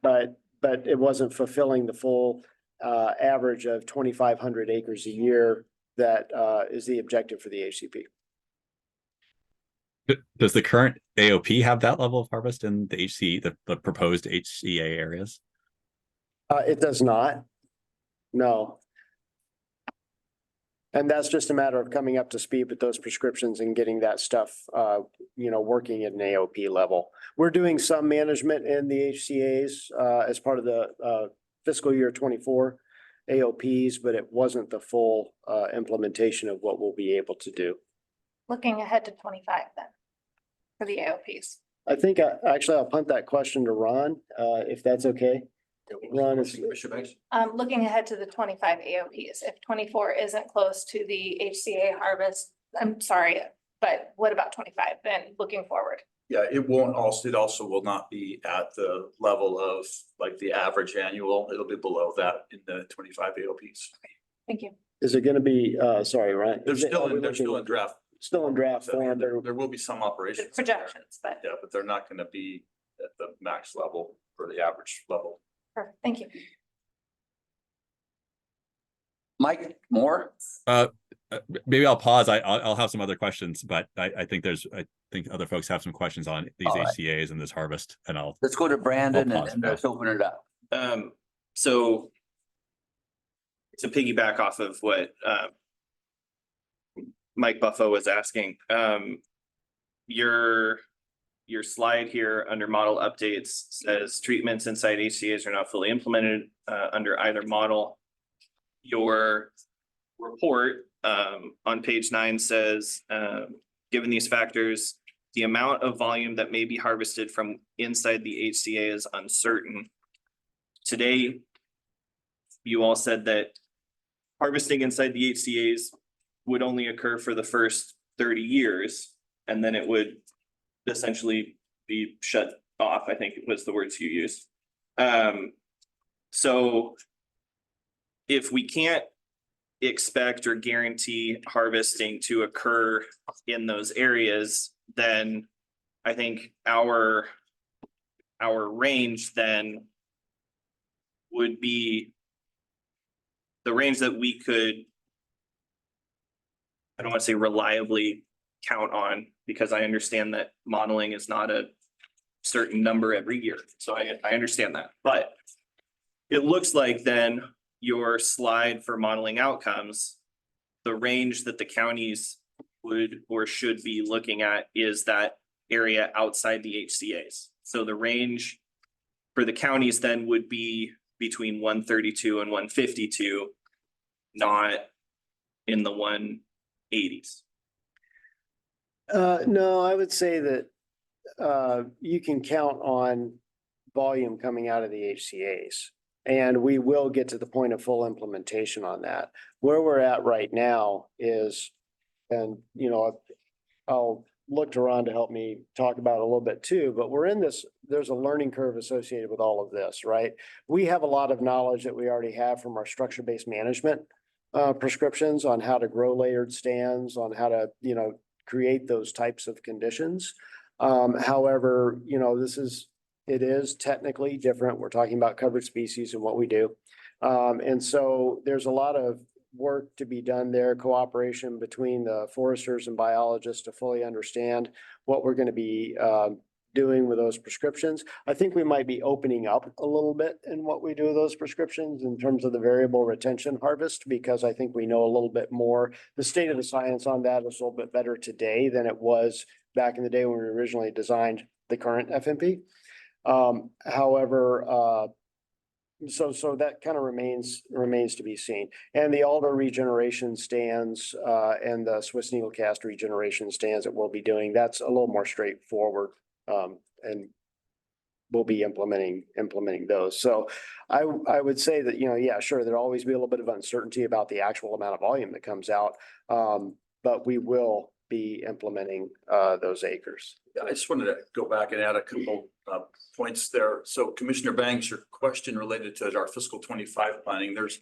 But it wasn't fulfilling the full average of 2,500 acres a year that is the objective for the HCP. Does the current AOP have that level of harvest in the the proposed HCA areas? It does not. No. And that's just a matter of coming up to speed with those prescriptions and getting that stuff, working at an AOP level. We're doing some management in the HCA's as part of the fiscal year 24 AOPs, but it wasn't the full implementation of what we'll be able to do. Looking ahead to 25 then, for the AOPs. I think I'll punt that question to Ron, if that's okay. Ron is. Looking ahead to the 25 AOPs, if 24 isn't close to the HCA harvest, I'm sorry, but what about 25 then looking forward? Yeah, it also will not be at the level of like the average annual. It'll be below that in the 25 AOPs. Thank you. Is it going to be, sorry, Ryan? They're still in draft. Still in draft form. There will be some operations. Projections, but. Yeah, but they're not going to be at the max level or the average level. Perfect, thank you. Mike, more? Maybe I'll pause. I'll have some other questions, but I think other folks have some questions on these HCA's and this harvest, and let's go to Brandon and let's open it up. So to piggyback off of what Mike Buffo was asking, your slide here under model updates says treatments inside HCA's are not fully implemented under either model. Your report on page 9 says, given these factors, the amount of volume that may be harvested from inside the HCA is uncertain. Today, you all said that harvesting inside the HCA's would only occur for the first 30 years, and then it would essentially be shut off, I think was the words you used. So if we can't expect or guarantee harvesting to occur in those areas, then I think our range then would be the range that we could, I don't want to say reliably count on, because I understand that modeling is not a certain number every year. So I understand that, but it looks like then your slide for modeling outcomes, the range that the counties would or should be looking at is that area outside the HCA's. So the range for the counties then would be between 132 and 152, not in the 180s. No, I would say that you can count on volume coming out of the HCA's, and we will get to the point of full implementation on that. Where we're at right now is, and, you know, I'll look to Ron to help me talk about it a little bit too, but we're in this, there's a learning curve associated with all of this, right? We have a lot of knowledge that we already have from our structure-based management prescriptions on how to grow layered stands, on how to, you know, create those types of conditions. However, you know, it is technically different. We're talking about covered species and what we do. And so there's a lot of work to be done there, cooperation between the foresters and biologists to fully understand what we're going to be doing with those prescriptions. I think we might be opening up a little bit in what we do with those prescriptions in terms of the variable retention harvest, because I think we know a little bit more. The state of the science on that is a little bit better today than it was back in the day when we originally designed the current FMP. However, so that kind of remains to be seen. And the alder regeneration stands and the Swiss needlecast regeneration stands that we'll be doing, that's a little more straightforward. And we'll be implementing those. So I would say that, you know, yeah, sure, there'll always be a little bit of uncertainty about the actual amount of volume that comes out. But we will be implementing those acres. Yeah, I just wanted to go back and add a couple points there. So Commissioner Banks, your question related to our fiscal 25 planning, there's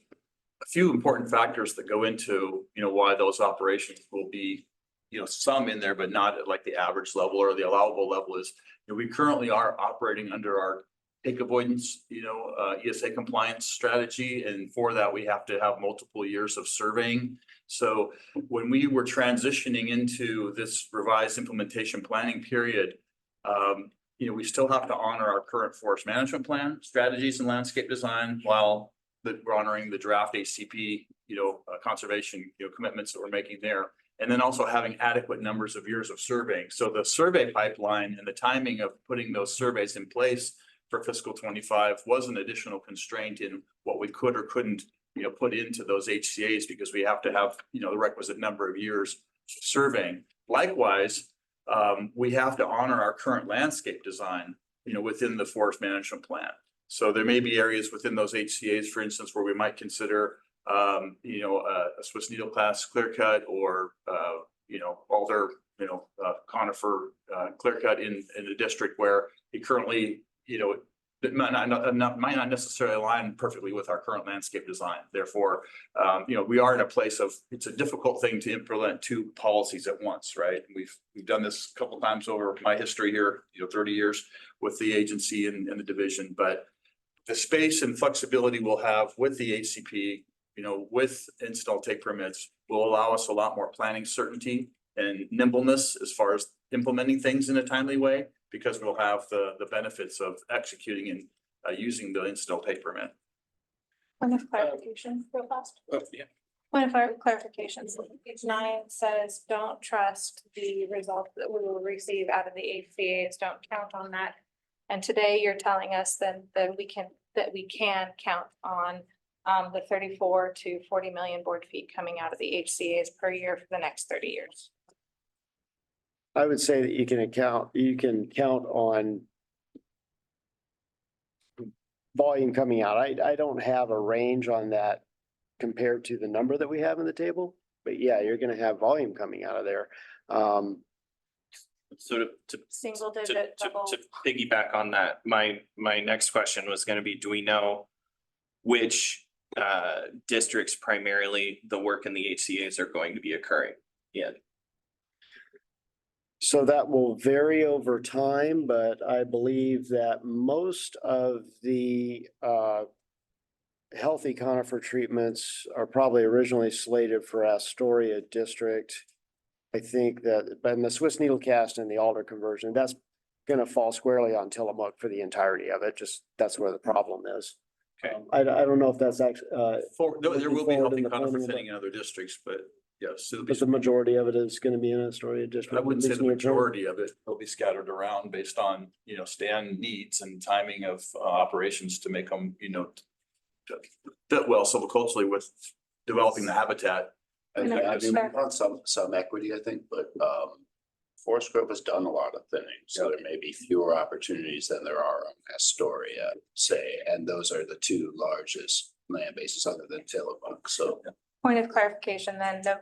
a few important factors that go into, you know, why those operations will be, you know, some in there, but not at like the average level or the allowable level is, you know, we currently are operating under our take avoidance, you know, ESA compliance strategy. And for that, we have to have multiple years of surveying. So when we were transitioning into this revised implementation planning period, you know, we still have to honor our current forest management plan, strategies and landscape design, while we're honoring the draft ACP, you know, conservation, you know, commitments that we're making there. And then also having adequate numbers of years of surveying. So the survey pipeline and the timing of putting those surveys in place for fiscal 25 was an additional constraint in what we could or couldn't, you know, put into those HCAs, because we have to have, you know, the requisite number of years surveying. Likewise, we have to honor our current landscape design, you know, within the forest management plan. So there may be areas within those HCAs, for instance, where we might consider, you know, a Swiss needlecast clear cut or, you know, alder, you know, conifer clear cut in a district where it currently, you know, it might not necessarily align perfectly with our current landscape design. Therefore, you know, we are in a place of, it's a difficult thing to implement two policies at once, right? We've done this a couple of times over my history here, you know, 30 years with the agency and the division, but the space and flexibility we'll have with the ACP, you know, with install take permits will allow us a lot more planning certainty and nimbleness as far as implementing things in a timely way, because we'll have the benefits of executing and using the install take permit. Point of clarification, real fast. Yeah. Point of clarification, so page 9 says, don't trust the result that we will receive out of the HCA's, don't count on that. And today you're telling us that we can count on the 34 to 40 million board feet coming out of the HCA's per year for the next 30 years. I would say that you can count on volume coming out. I don't have a range on that compared to the number that we have in the table, but yeah, you're gonna have volume coming out of there. So to Single digit, double. to piggyback on that, my next question was going to be, do we know which districts primarily the work in the HCA's are going to be occurring in? So that will vary over time, but I believe that most of the healthy conifer treatments are probably originally slated for Astoria district. I think that, but in the Swiss needlecast and the alder conversion, that's gonna fall squarely on Tillamook for the entirety of it. Just, that's where the problem is. Okay. I don't know if that's actually, There will be healthy in the conifer planning, thinning in other districts, but yes, it'll be. but the majority of it is gonna be in Astoria I district. wouldn't at say least the near term. majority of it will be scattered around based on, you know, stand needs and timing of operations to make them, you know, fit well silviculturally with developing the habitat. I mean, on some equity, I think, but Forest Grove has done a lot of thinning, so there may be fewer opportunities than there are on Astoria, say, and those are the two largest land bases other than Tillamook, so. Point of clarification then, no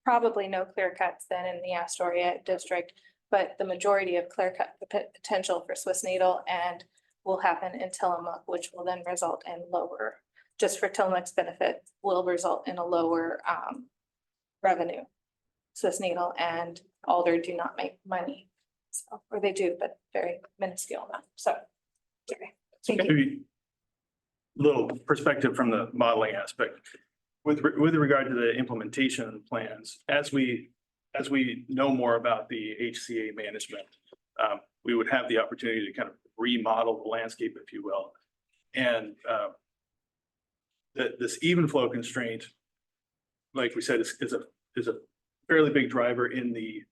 probably no clear cuts then in the Astoria district, but the majority of clear cut potential for Swiss Needle and will happen in Tillamook, which will then result in lower, just for Tillamook's benefit, will result in a lower revenue. Swiss Needle and Alder do not make money. So, or they do, but very minuscule amount. So, sorry. Thank you. Maybe little perspective from the modeling aspect. With regard to the implementation plans, as we know more about the HCA management, we would have the opportunity to kind of remodel the landscape, if you will. And this even flow constraint, like we said, is a fairly big driver in the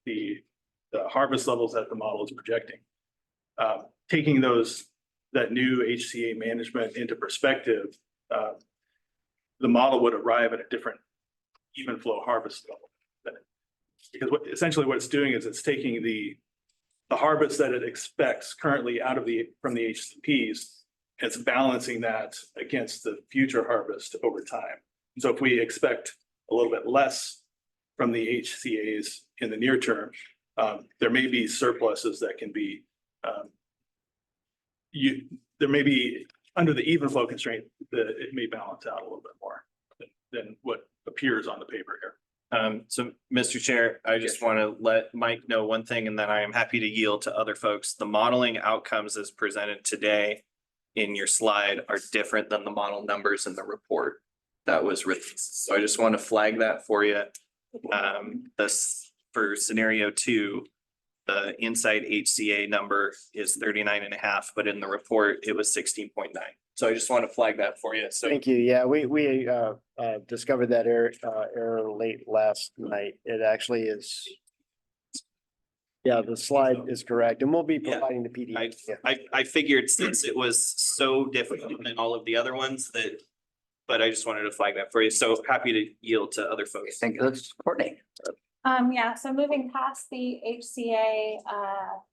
harvest levels that the model is projecting. Taking that new HCA management into perspective, the model would arrive at a different even flow harvest level. Because essentially what it's doing is it's taking the harvest that it expects currently from the HCPs, it's balancing that against the future harvest over time. So if we expect a little bit less from the HCAs in the near term, there may be surpluses that can be there may be under the even flow constraint that it may balance out a little bit more than what appears on the paper here. So Mr. Chair, I just want to let Mike know one thing, and then I am happy to yield to other folks. The modeling outcomes as presented today in your slide are different than the model numbers in the report that was released. So I just want to flag that for you. This for scenario 2, the inside HCA number is 39.5, but in the report it was 16.9. So I just want to flag that for you. So Thank you. Yeah, we discovered that error late last night. It actually is. Yeah, the slide is correct, and we'll be providing the PDF. I figured since it was so different than all of the other ones but I just wanted to flag that for you. So happy to yield to other folks. Thank you. That's Courtney. Yeah, so moving past the HCA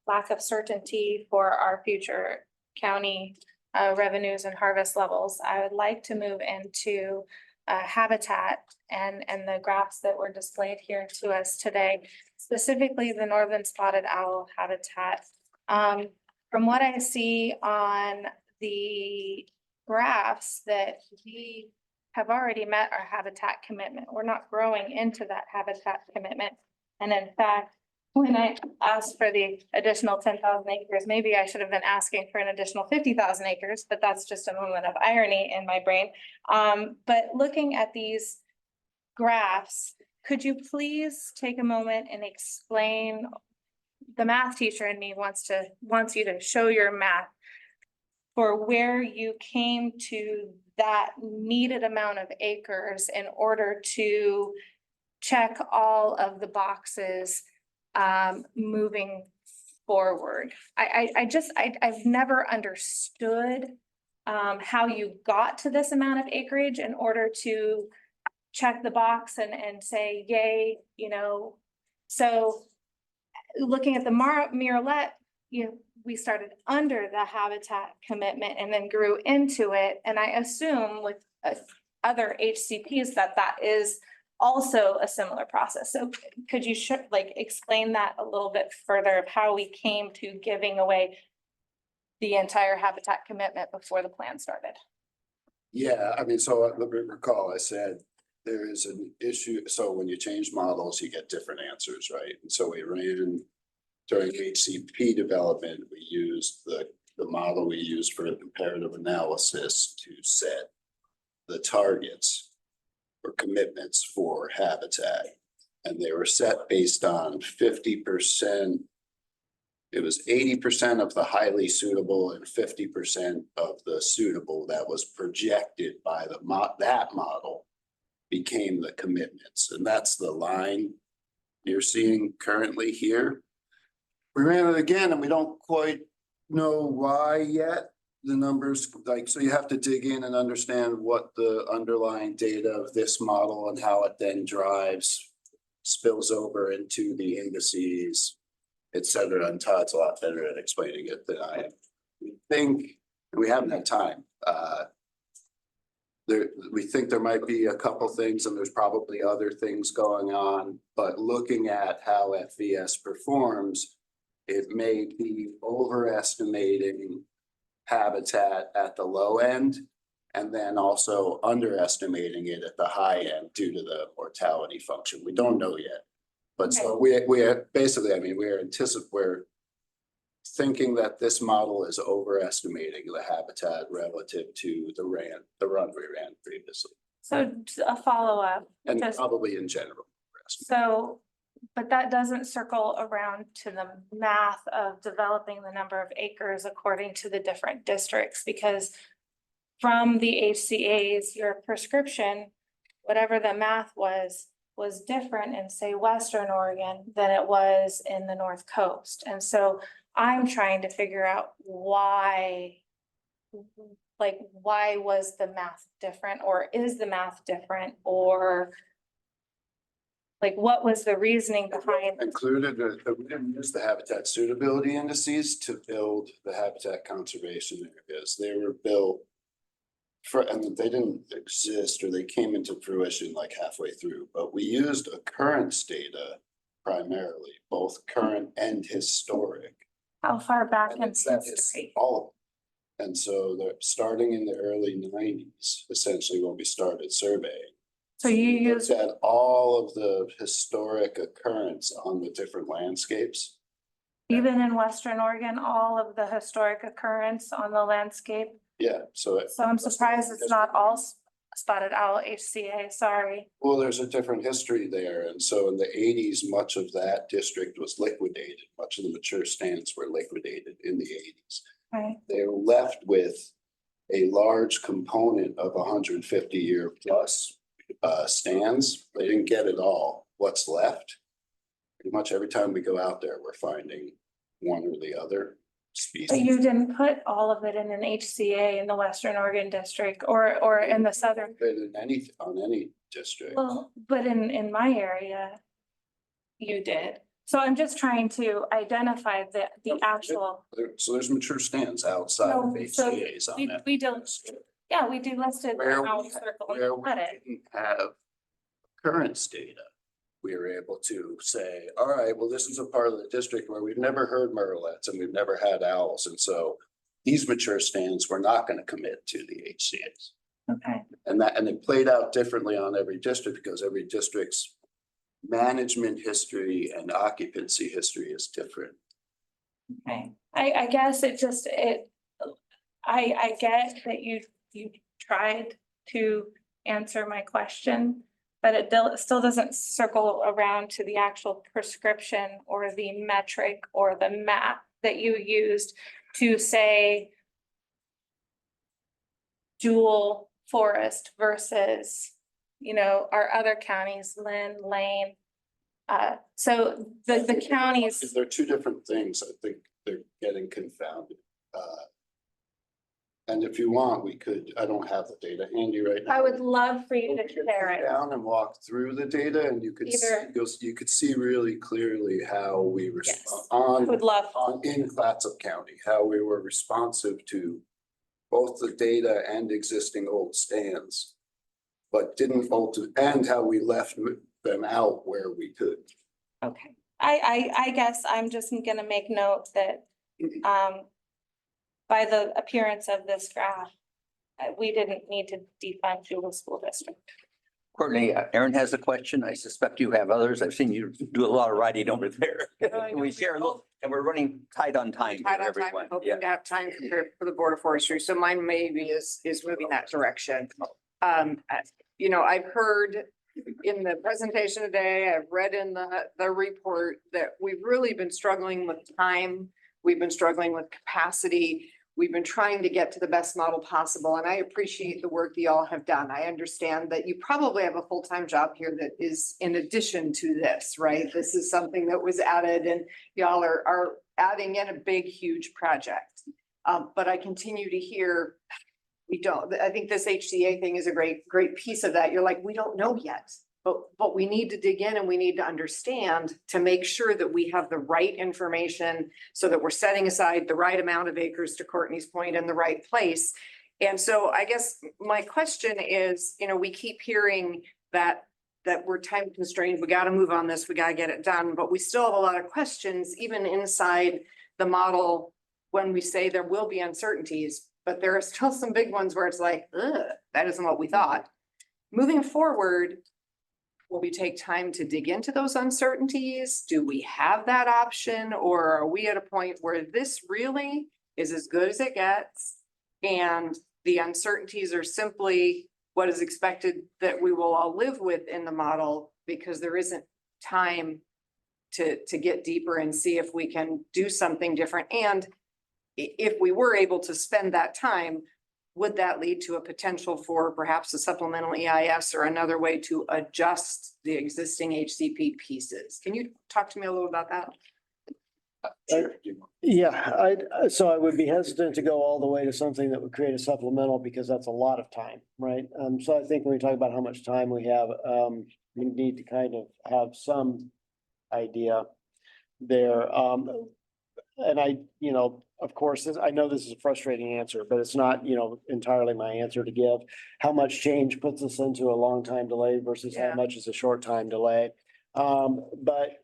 lack of certainty for our future county revenues and harvest levels, I would like to move into habitat and the graphs that were displayed here to us today, specifically the northern spotted owl habitat. From what I see on the graphs that we have already met our habitat commitment. We're not growing into that habitat commitment. And in fact, when I asked for the additional 10,000 acres, maybe I should have been asking for an additional 50,000 acres, but that's just a moment of irony in my brain. But looking at these graphs, could you please take a moment and explain, the math teacher in me wants you to show your math for where you came to that needed amount of acres in order to check all of the boxes moving forward. I've never understood how you got to this amount of acreage in order to check the box and say, yay, So looking at the Miralette, we started under the habitat commitment and then grew into it. And I assume with other HCPs that is also a similar process. So could you explain that a little bit further of how we came to giving away the entire habitat commitment before the plan started? Yeah, I mean, so let me recall, I said there is an issue. So when you change models, you get different answers, right? And so we ran during HCP development, we used the model we used for comparative analysis to set the targets or commitments for habitat. And they were set based on 50%. It was 80% of the highly suitable and 50% of the suitable that was projected by that model became the commitments. And that's the line you're seeing currently here. We ran it again and we don't quite know why yet. The numbers, so you have to dig in and understand what the underlying data of this model and how it then spills over into the indices, et cetera. And Todd's a lot better at explaining it than I am. We think we haven't had time. we think there might be a couple things and there's probably other things going on, but looking at how FVS performs, it may be overestimating habitat at the low end and then also underestimating it at the high end due to the mortality function. We don't know yet. But so we are basically, I mean, we're thinking that this model is overestimating the habitat relative to the run we ran previously. So a follow-up. And just- probably in general. So, but that doesn't circle around to the math of developing the number of acres according to the different districts, because from the HCA's, your prescription, whatever the math was different in, say, Western Oregon than it was in the North Coast. And so I'm trying to figure out why, like, why was the math different, or is the math different, or like, what was the reasoning behind? Included, we didn't use the habitat suitability indices to build the habitat conservation areas. They were built and they didn't exist, or they came into fruition like halfway through, but we used occurrence data primarily, both current and historic. How far back And in it's that history? all of them. And so they're starting in the early 90s, essentially when we started surveying. So you We looked use, at all of the historic occurrence on the different landscapes. even in Western Oregon, all of the historic occurrence on the landscape? Yeah, so. So I'm surprised it's not all spotted owl HCA, sorry. Well, there's a different history there. And so in the 80s, much of that district was liquidated. Much of the mature stands were liquidated in the 80s. Right. They were left with a large component of 150-year plus stands. They didn't get it all. What's left? Pretty much every time we go out there, we're finding one or the other species. But you didn't put all of it in an HCA in the Western Oregon district or in the southern. In any district. Well, but in my area, you did. So I'm just trying to identify the actual. So there's mature stands outside of No, so HCA's on that. we don't, yeah, we do listed. Where owl we circle where and we put it. didn't have occurrence data, we were able to say, all right, well, this is a part of the district where we've never heard murrelets and we've never had owls. And so these mature stands, we're not going to commit to the HCA's. Okay. And it played out differently on every district because every district's management history and occupancy history is different. Okay, I guess it just, I get that you tried to answer my question, but it still doesn't circle around to the actual prescription or the metric or the map that you used to say dual forest versus, you know, our other counties, Lynn, Lane. So the counties. They're two different things. I think they're getting confounded. And if you want, we could, I don't have the data handy right now. I would love for you to We could share sit it. down and walk through the data and you could see, you could see really clearly how we respond I would love. in Clatsop County, how we were responsive to both the data and existing old stands, but didn't and how we left them out where we could. Okay, I guess I'm just gonna make note that, by the appearance of this graph, we didn't need to defund Jewel School District. Courtney, Aaron has a question. I suspect you have others. I've seen you do a lot of writing over there. We share a little, and we're running tight on time. Tight for on time, everyone. hoping Yeah. to have time for the Board of Forestry, so mine maybe is moving that direction. You know, I've heard in the presentation today, I've read in the report that we've really been struggling with time. We've been struggling with capacity. We've been trying to get to the best model possible, and I appreciate the work that y'all have done. I understand that you probably have a full-time job here that is in addition to this, right? This is something that was added and y'all are adding in a big, huge project. But I continue to hear, I think this HCA thing is a great piece of that. You're like, we don't know yet. But we need to dig in and we need to understand to make sure that we have the right information so that we're setting aside the right amount of acres, to Courtney's point, in the right place. And so I guess my question is, you know, we keep hearing that we're time constrained, we gotta move on this, we gotta get it done, but we still have a lot of questions, even inside the model, when we say there will be uncertainties, but there are still some big ones where it's like, ugh, that isn't what we thought. Moving forward, will we take time to dig into those uncertainties? Do we have that option? Or are we at a point where this really is as good as it gets? And the uncertainties are simply what is expected that we will all live with in the model, because there isn't time to get deeper and see if we can do something different. And if we were able to spend that time, would that lead to a potential for perhaps a supplemental EIS or another way to adjust the existing HCP pieces? Can you talk to me a little about that? Yeah, so I would be hesitant to go all the way to something that would create a supplemental, because that's a lot of time, right? So I think when we talk about how much time we have, we need to kind of have some idea there. And I, you know, of course, I know this is a frustrating answer, but it's not, you know, entirely my answer to give. How much change puts us into a long time delay versus how much is a short time delay? But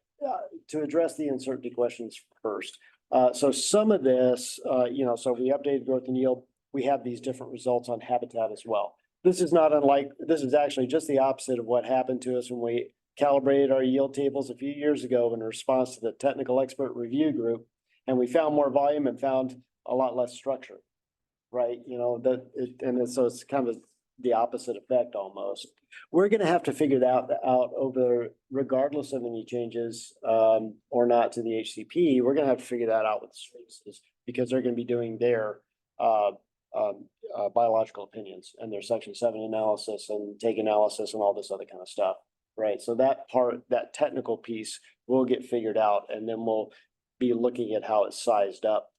to address the uncertainty questions first. So some of this, you know, so we updated growth and yield. We have these different results on habitat as well. This is not unlike, this is actually just the opposite of what happened to us when we calibrated our yield tables a few years ago in response to the technical expert review group. And we found more volume and found a lot less structure, right? You know, so it's kind of the opposite effect almost. We're gonna have to figure that out over, regardless of any changes or not to the HCP, we're gonna have to figure that out with the services, because they're gonna be doing their biological opinions and their section 7 analysis and take analysis and all this other kind of stuff, right? So that part, that technical piece will get figured out, and then we'll be looking at how it's sized up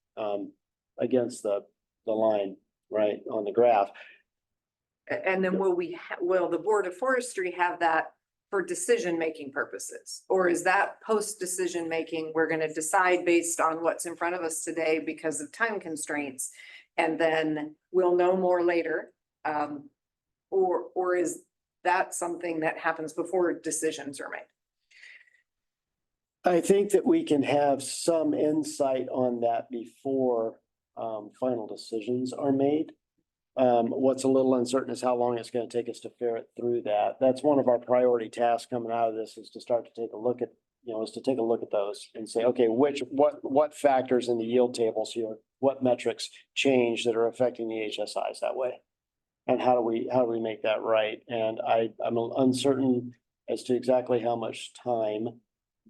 against the line, right, on the graph. And then will the Board of Forestry have that for decision-making purposes? Or is that post-decision-making, we're gonna decide based on what's in front of us today because of time constraints, and then we'll know more later? Or is that something that happens before decisions are made? I think that we can have some insight on that before final decisions are made. What's a little uncertain is how long it's going to take us to ferret through that. That's one of our priority tasks coming out of this, is to start to take a look at, you know, is to take a look at those and say, okay, what factors in the yield tables here, what metrics change that are affecting the HSIs that way? And how do we make that right? And I'm uncertain as to exactly how much time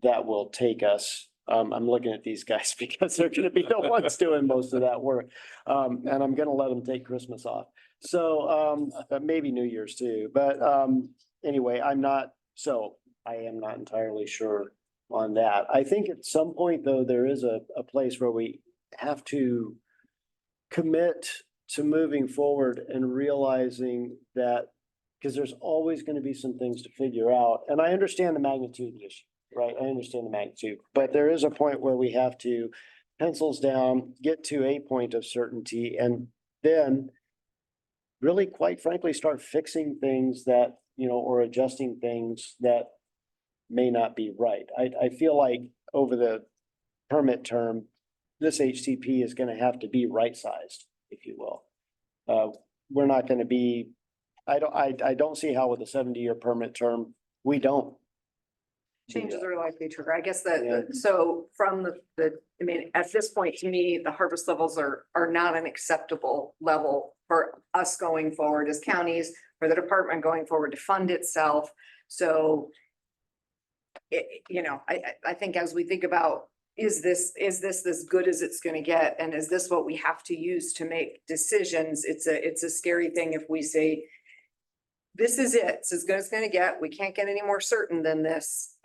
that will take us. I'm looking at these guys because they're gonna be the ones doing most of that work. And I'm gonna let them take Christmas off. So, maybe New Year's too, but, anyway, I am not entirely sure on that. I think at some point though, there is a place where we have to commit to moving forward and realizing that, because there's always going to be some things to figure out. And I understand the magnitude of the issue, right? I understand the magnitude, but there is a point where we have to pencils down, get to a point of certainty, and then really, quite frankly, start fixing things that, you know, or adjusting things that may not be right. I feel like over the permit term, this HCP is going to have to be right-sized, if you will. We're not going to be, I don't see how with a 70-year permit term, we don't. Changes are likely to occur. I guess so from I mean, at this point, to me, the harvest levels are not an acceptable level for us going forward as counties, for the department going forward to fund itself. So, you know, I think as we think about, is this as good as it's going to get? And is this what we have to use to make decisions? It's a scary thing if we say, this is it, it's as good as it's going to get. We can't get any more certain than this.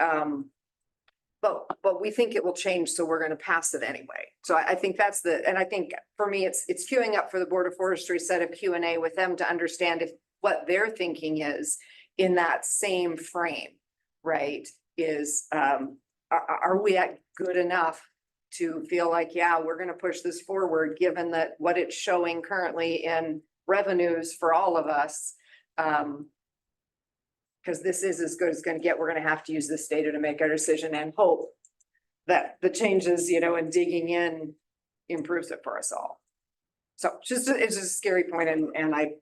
But we think it will change, so we're going to pass it anyway. So I think that's and I think for me, it's queuing up for the Board of Forestry, set a Q&A with them to understand what their thinking is in that same frame, right? Is, are we at good enough to feel like, yeah, we're going to push this forward, given that what it's showing currently in revenues for all of us. Because this is as good as it's gonna get. We're gonna have to use this data to make our decision and hope that the changes, and digging in improves it for us all. So it's just a scary point, and I,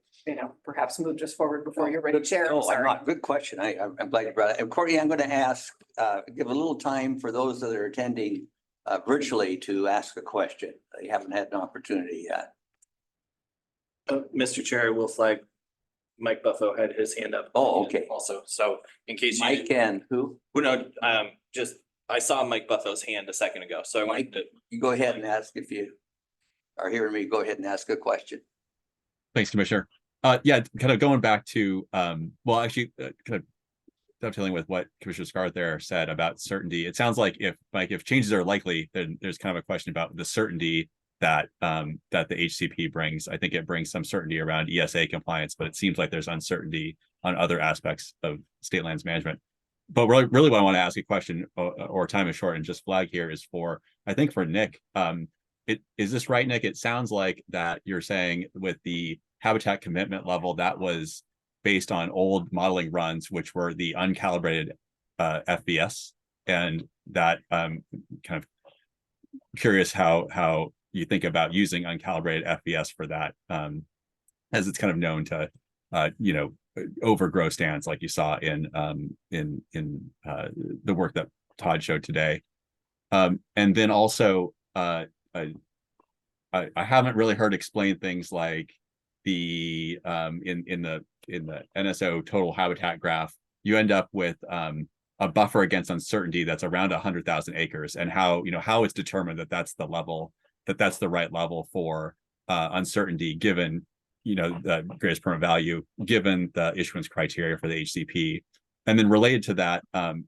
perhaps move just forward before you're ready, Chair. No, I'm sorry. I'm not. Good question. I'm glad you brought it. And Courtney, I'm going to ask, give a little time for those that are attending virtually to ask a question. They haven't had an opportunity yet. Mr. Chair, I will flag Mike Buffo had his hand up. Oh, okay. Also, so in case you. Mike and who? Well, no, just, I saw Mike Buffo's hand a second ago, so I wanted to. You go ahead and ask if you are hearing me. Go ahead and ask a question. Thanks, Commissioner. Yeah, kind of going back to, well, actually, kind of dovetailing with what Commissioner Scarlett there said about certainty. It sounds like if changes are likely, then there's kind of a question about the certainty that that the HCP brings. I think it brings some certainty around ESA compliance, but it seems like there's uncertainty on other aspects of state lands management. But really what I want to ask a question, or time is short, and just flag here is for, I think for Nick. Is this right, Nick? It sounds like that you're saying with the habitat commitment level that was based on old modeling runs, which were the uncalibrated FBS, and that kind of curious how you think about using uncalibrated FBS for that, as it's kind of known to overgrow stands like you saw in the work that Todd showed today. And then also I haven't really heard explain things like the in the NSO total habitat graph, you end up with a buffer against uncertainty that's around 100,000 acres, and how it's determined that that's the level, that's the right level for uncertainty given the greatest permanent value, given the issuance criteria for the HCP. And then related to that,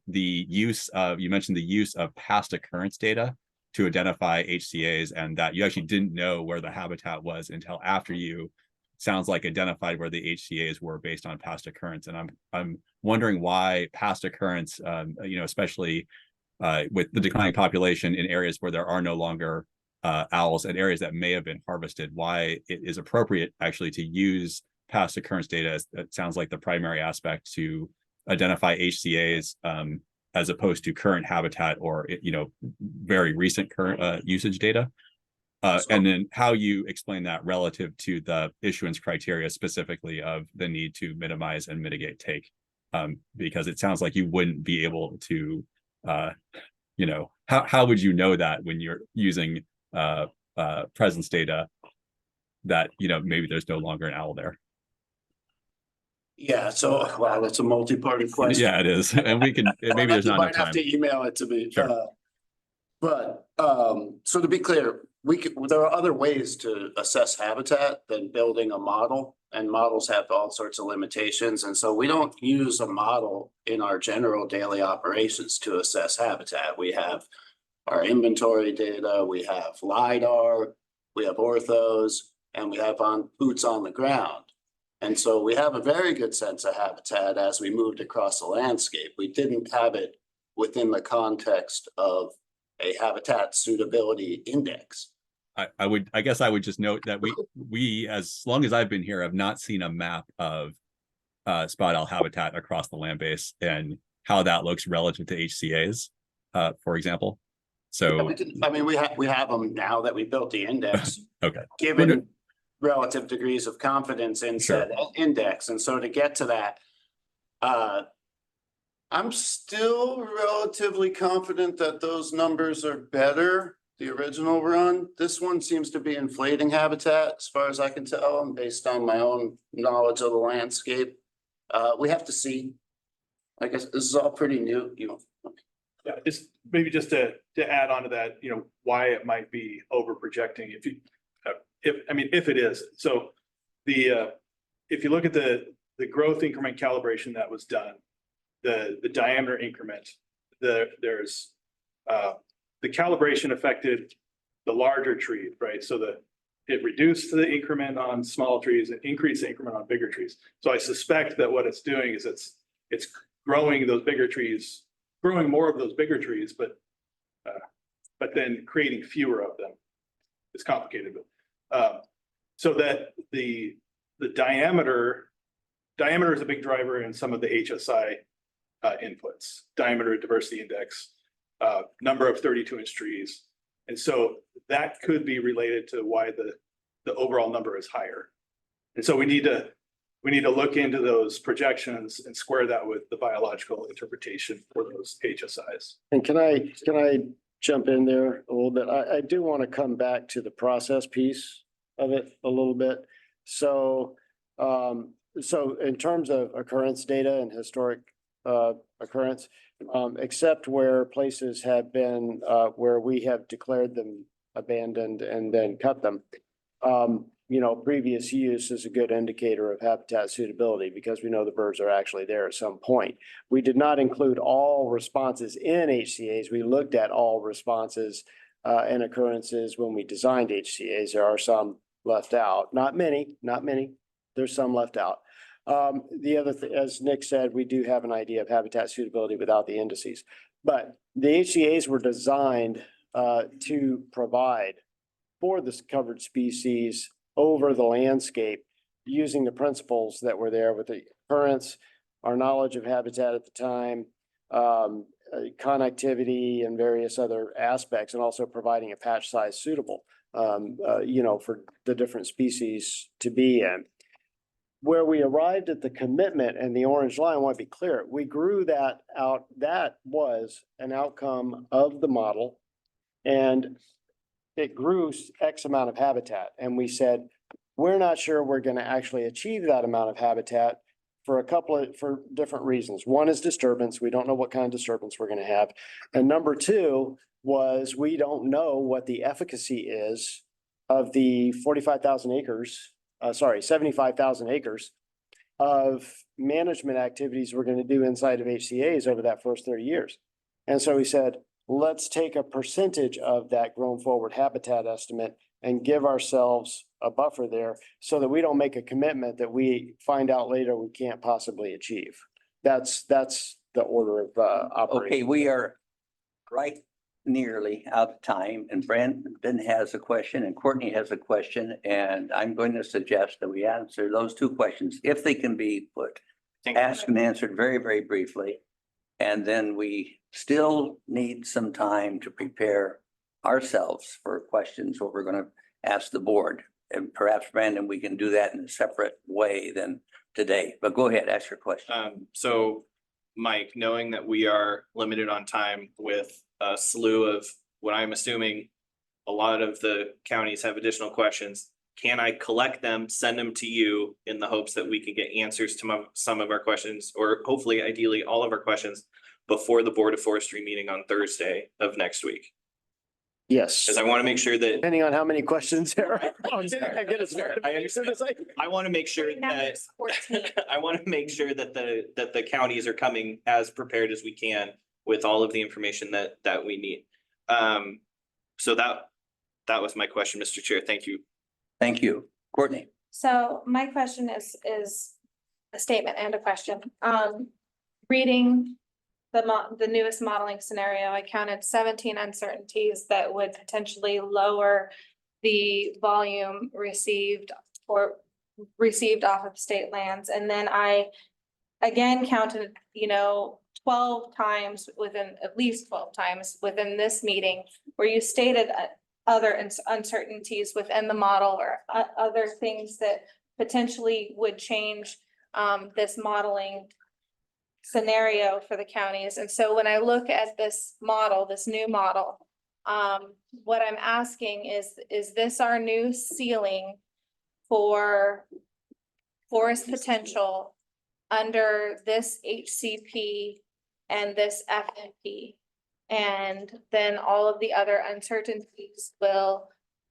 the use of, you mentioned the use of past occurrence data to identify HCAs, and that you actually didn't know where the habitat was until after you, sounds like, identified where the HCAs were based on past occurrence. And I'm wondering why past occurrence, especially with the declining population in areas where there are no longer owls and areas that may have been harvested, why it is appropriate actually to use past occurrence data. It sounds like the primary aspect to identify HCAs as opposed to current habitat or very recent current usage data. And then how you explain that relative to the issuance criteria, specifically of the need to minimize and mitigate take, because it sounds like you wouldn't be able to, how would you know that when you're using presence data that maybe there's no longer an owl there? Yeah, so wow, that's a multi-party question. Yeah, it is, and we can maybe there's not enough time. Have to email it to me. Sure. But so to be clear, there are other ways to assess habitat than building a model, and models have all sorts of limitations. And so we don't use a model in our general daily operations to assess habitat. We have our inventory data, we have LiDAR, we have orthos, and we have boots on the ground. And so we have a very good sense of habitat as we moved across the landscape. We didn't have it within the context of a habitat suitability index. I guess I would just note that we as long as I've been here have not seen a map of spot owl habitat across the land base and how that looks relative to HCAs, for example. So yeah, we have them now that we built the index. Okay. Given relative degrees of confidence in said index. And so to get to that, I'm still relatively confident that those numbers are better. The original run, this one seems to be inflating habitat as far as I can tell, and based on my own knowledge of the landscape. We have to see. I guess this is all pretty new, Yeah, just maybe just to add on to that, why it might be over projecting if it is. So if you look at the growth increment calibration that was done, the diameter increment, there's the calibration affected the larger trees, right? So it reduced the increment on small trees and increased the increment on bigger trees. So I suspect that what it's doing is it's growing those bigger trees, growing more of those bigger trees, but then creating fewer of them. It's complicated, but so that the the diameter is a big driver in some of the HSI inputs, diameter diversity index, number of 32-inch trees. And so that could be related to why the overall number is higher. And so we need to look into those projections and square that with the biological interpretation for those HSIs. And can I jump in there a little bit? I do want to come back to the process piece of it a little bit. So, so in terms of occurrence data and historic occurrence, except where places have been, where we have declared them abandoned and then cut them, you know, previous use is a good indicator of habitat suitability because we know the birds are actually there at some point. We did not include all responses in HCA's. We looked at all responses and occurrences when we designed HCA's. There are some left out, not many. There's some left out. The other thing, as Nick said, we do have an idea of habitat suitability without the indices, but the HCA's were designed to provide for this covered species over the landscape using the principles that were there with the occurrence, our knowledge of habitat at the time, connectivity and various other aspects, and also providing a patch size suitable, you know, for the different species to be in. Where we arrived at the commitment and the orange line, I want to be clear, we grew that out. That was an outcome of the model, and it grew X amount of habitat. And we said, we're not sure we're going to actually achieve that amount of habitat for for different reasons. One is disturbance. We don't know what kind of disturbance we're going to have. And number two was we don't know what the efficacy is of the 45,000 acres, 75,000 acres of management activities we're going to do inside of HCA's over that first 30 years. And so we said, let's take a percentage of that grown forward habitat estimate and give ourselves a buffer there so that we don't make a commitment that we find out later we can't possibly achieve. That's the order of operation. Okay, we are right nearly out of time, and Brandon has a question and Courtney has a question, and I'm going to suggest that we answer those two questions if they can be put, asked and answered very, very briefly. And then we still need some time to prepare ourselves for questions, what we're going to ask the board. And perhaps, Brandon, we can do that in a separate way than today. But go ahead, ask your question. So, Mike, knowing that we are limited on time with a slew of what I'm assuming a lot of the counties have additional questions, can I collect them, send them to you in the hopes that we can get answers to some of our questions, or hopefully, ideally, all of our questions before the Board of Forestry meeting on Thursday of next week? Yes. Because I want to make sure that. Depending on how many questions there are. I understand. I want to make sure that I want to make sure that the counties are coming as prepared as we can with all of the information that we need. So that was my question, Mr. Chair. Thank you. Thank you. Courtney. So my question is a statement and a question. Reading the newest modeling scenario, I counted 17 uncertainties that would potentially lower the volume received off of state lands. And then I again counted, 12 times at least 12 times within this meeting where you stated other uncertainties within the model or other things that potentially would change this modeling scenario for the counties. And so when I look at this model, this new model, what I'm asking is this our new ceiling for forest potential under this HCP and this FNP? And then all of the other uncertainties will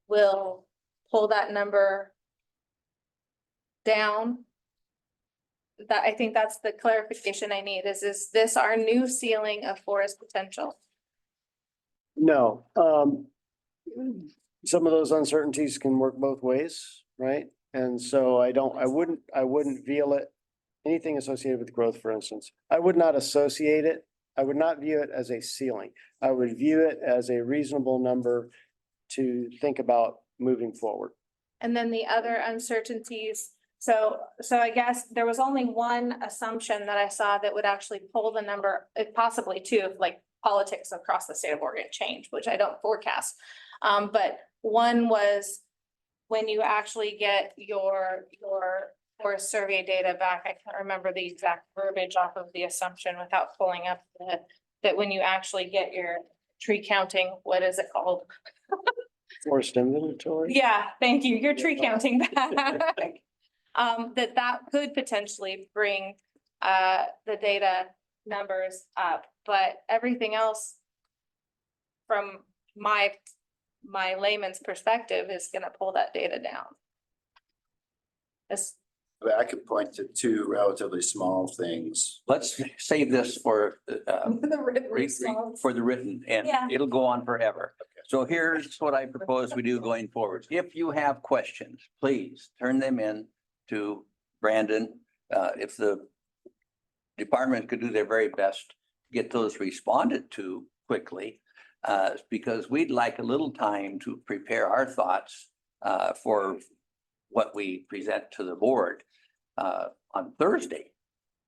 pull that number down. I think that's the clarification I need. Is this our new ceiling of forest potential? No, some of those uncertainties can work both ways, right? And so I wouldn't feel it, anything associated with growth, for instance. I would not associate it. I would not view it as a ceiling. I would view it as a reasonable number to think about moving forward. And then the other uncertainties, So I guess there was only one assumption that I saw that would actually pull the number, possibly two, if like politics across the state of Oregon change, which I don't forecast. But one was when you actually get your forest survey data back, I can't remember the exact verbiage off of the assumption without pulling up that when you actually get your tree counting, what is it called? Forest inventory? Yeah, thank you. Your tree counting back. That could potentially bring the data numbers up, but everything else from my layman's perspective is gonna pull that data down. I could point to two relatively small things. Let's save this for The written re- response. for the written, and Yeah. it'll go on forever. So here's what I propose we do going forward. If you have questions, please turn them in to Brandon. If the department could do their very best, to get those responded to quickly, because we'd like a little time to prepare our thoughts for what we present to the board on Thursday,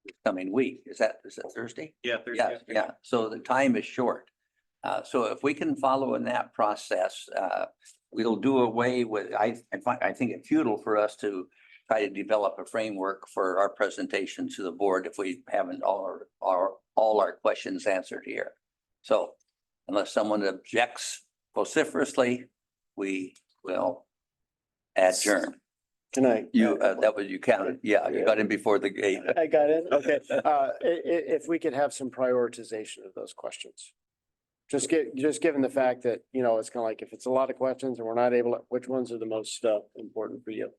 this coming week. Is that Thursday? Yeah, Thursday. Yeah, so the time is short. So if we can follow in that process, we'll do away with, I think it futile for us to try to develop a framework for our presentation to the board if we haven't all our questions answered here. So unless someone objects vociferously, we will adjourn. Tonight. That was, you counted. Yeah, you got in before the gate. I got it. Okay. If we could have some prioritization of those questions. Just given the fact that, you know, it's kind of like if it's a lot of questions and we're not able to, which ones are the most important for you?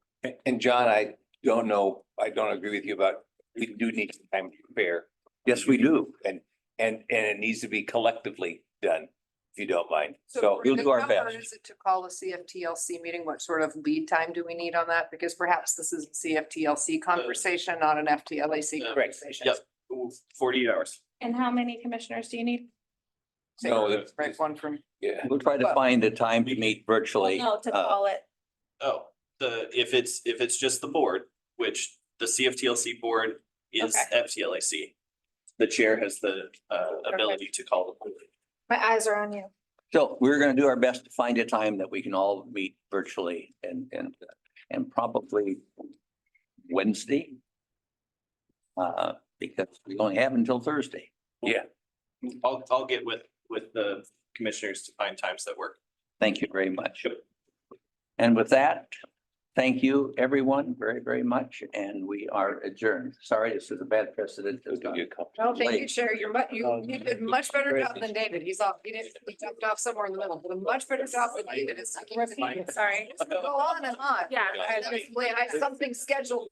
And John, I don't know, I don't agree with you about, we do need some time to prepare. Yes, we do. And it needs to be collectively done, if you don't mind. So we'll do our best. Is it to call a CFTLC meeting? What sort of lead time do we need on that? Because perhaps this is a CFTLC conversation, not an FTLAC conversation. Yep, 48 hours. And how many commissioners do you need? No, Right, one from. yeah. We'll try to find a time to meet virtually. No, to call it. Oh, if it's just the board, which the CFTLC board is FTLAC. The chair has the ability to call the board. My eyes are on you. So we're gonna do our best to find a time that we can all meet virtually and probably Wednesday. Because we only have until Thursday. Yeah. I'll get with the commissioners to find times that work. Thank you very much. And with that, thank you, everyone, very, very much, and we are adjourned. Sorry, this is a bad precedent. No, thank you, Chair. You did a much better job than David. He jumped off somewhere in the middle, but a much better job than David. Sorry. Go on and on. Yeah. I have something scheduled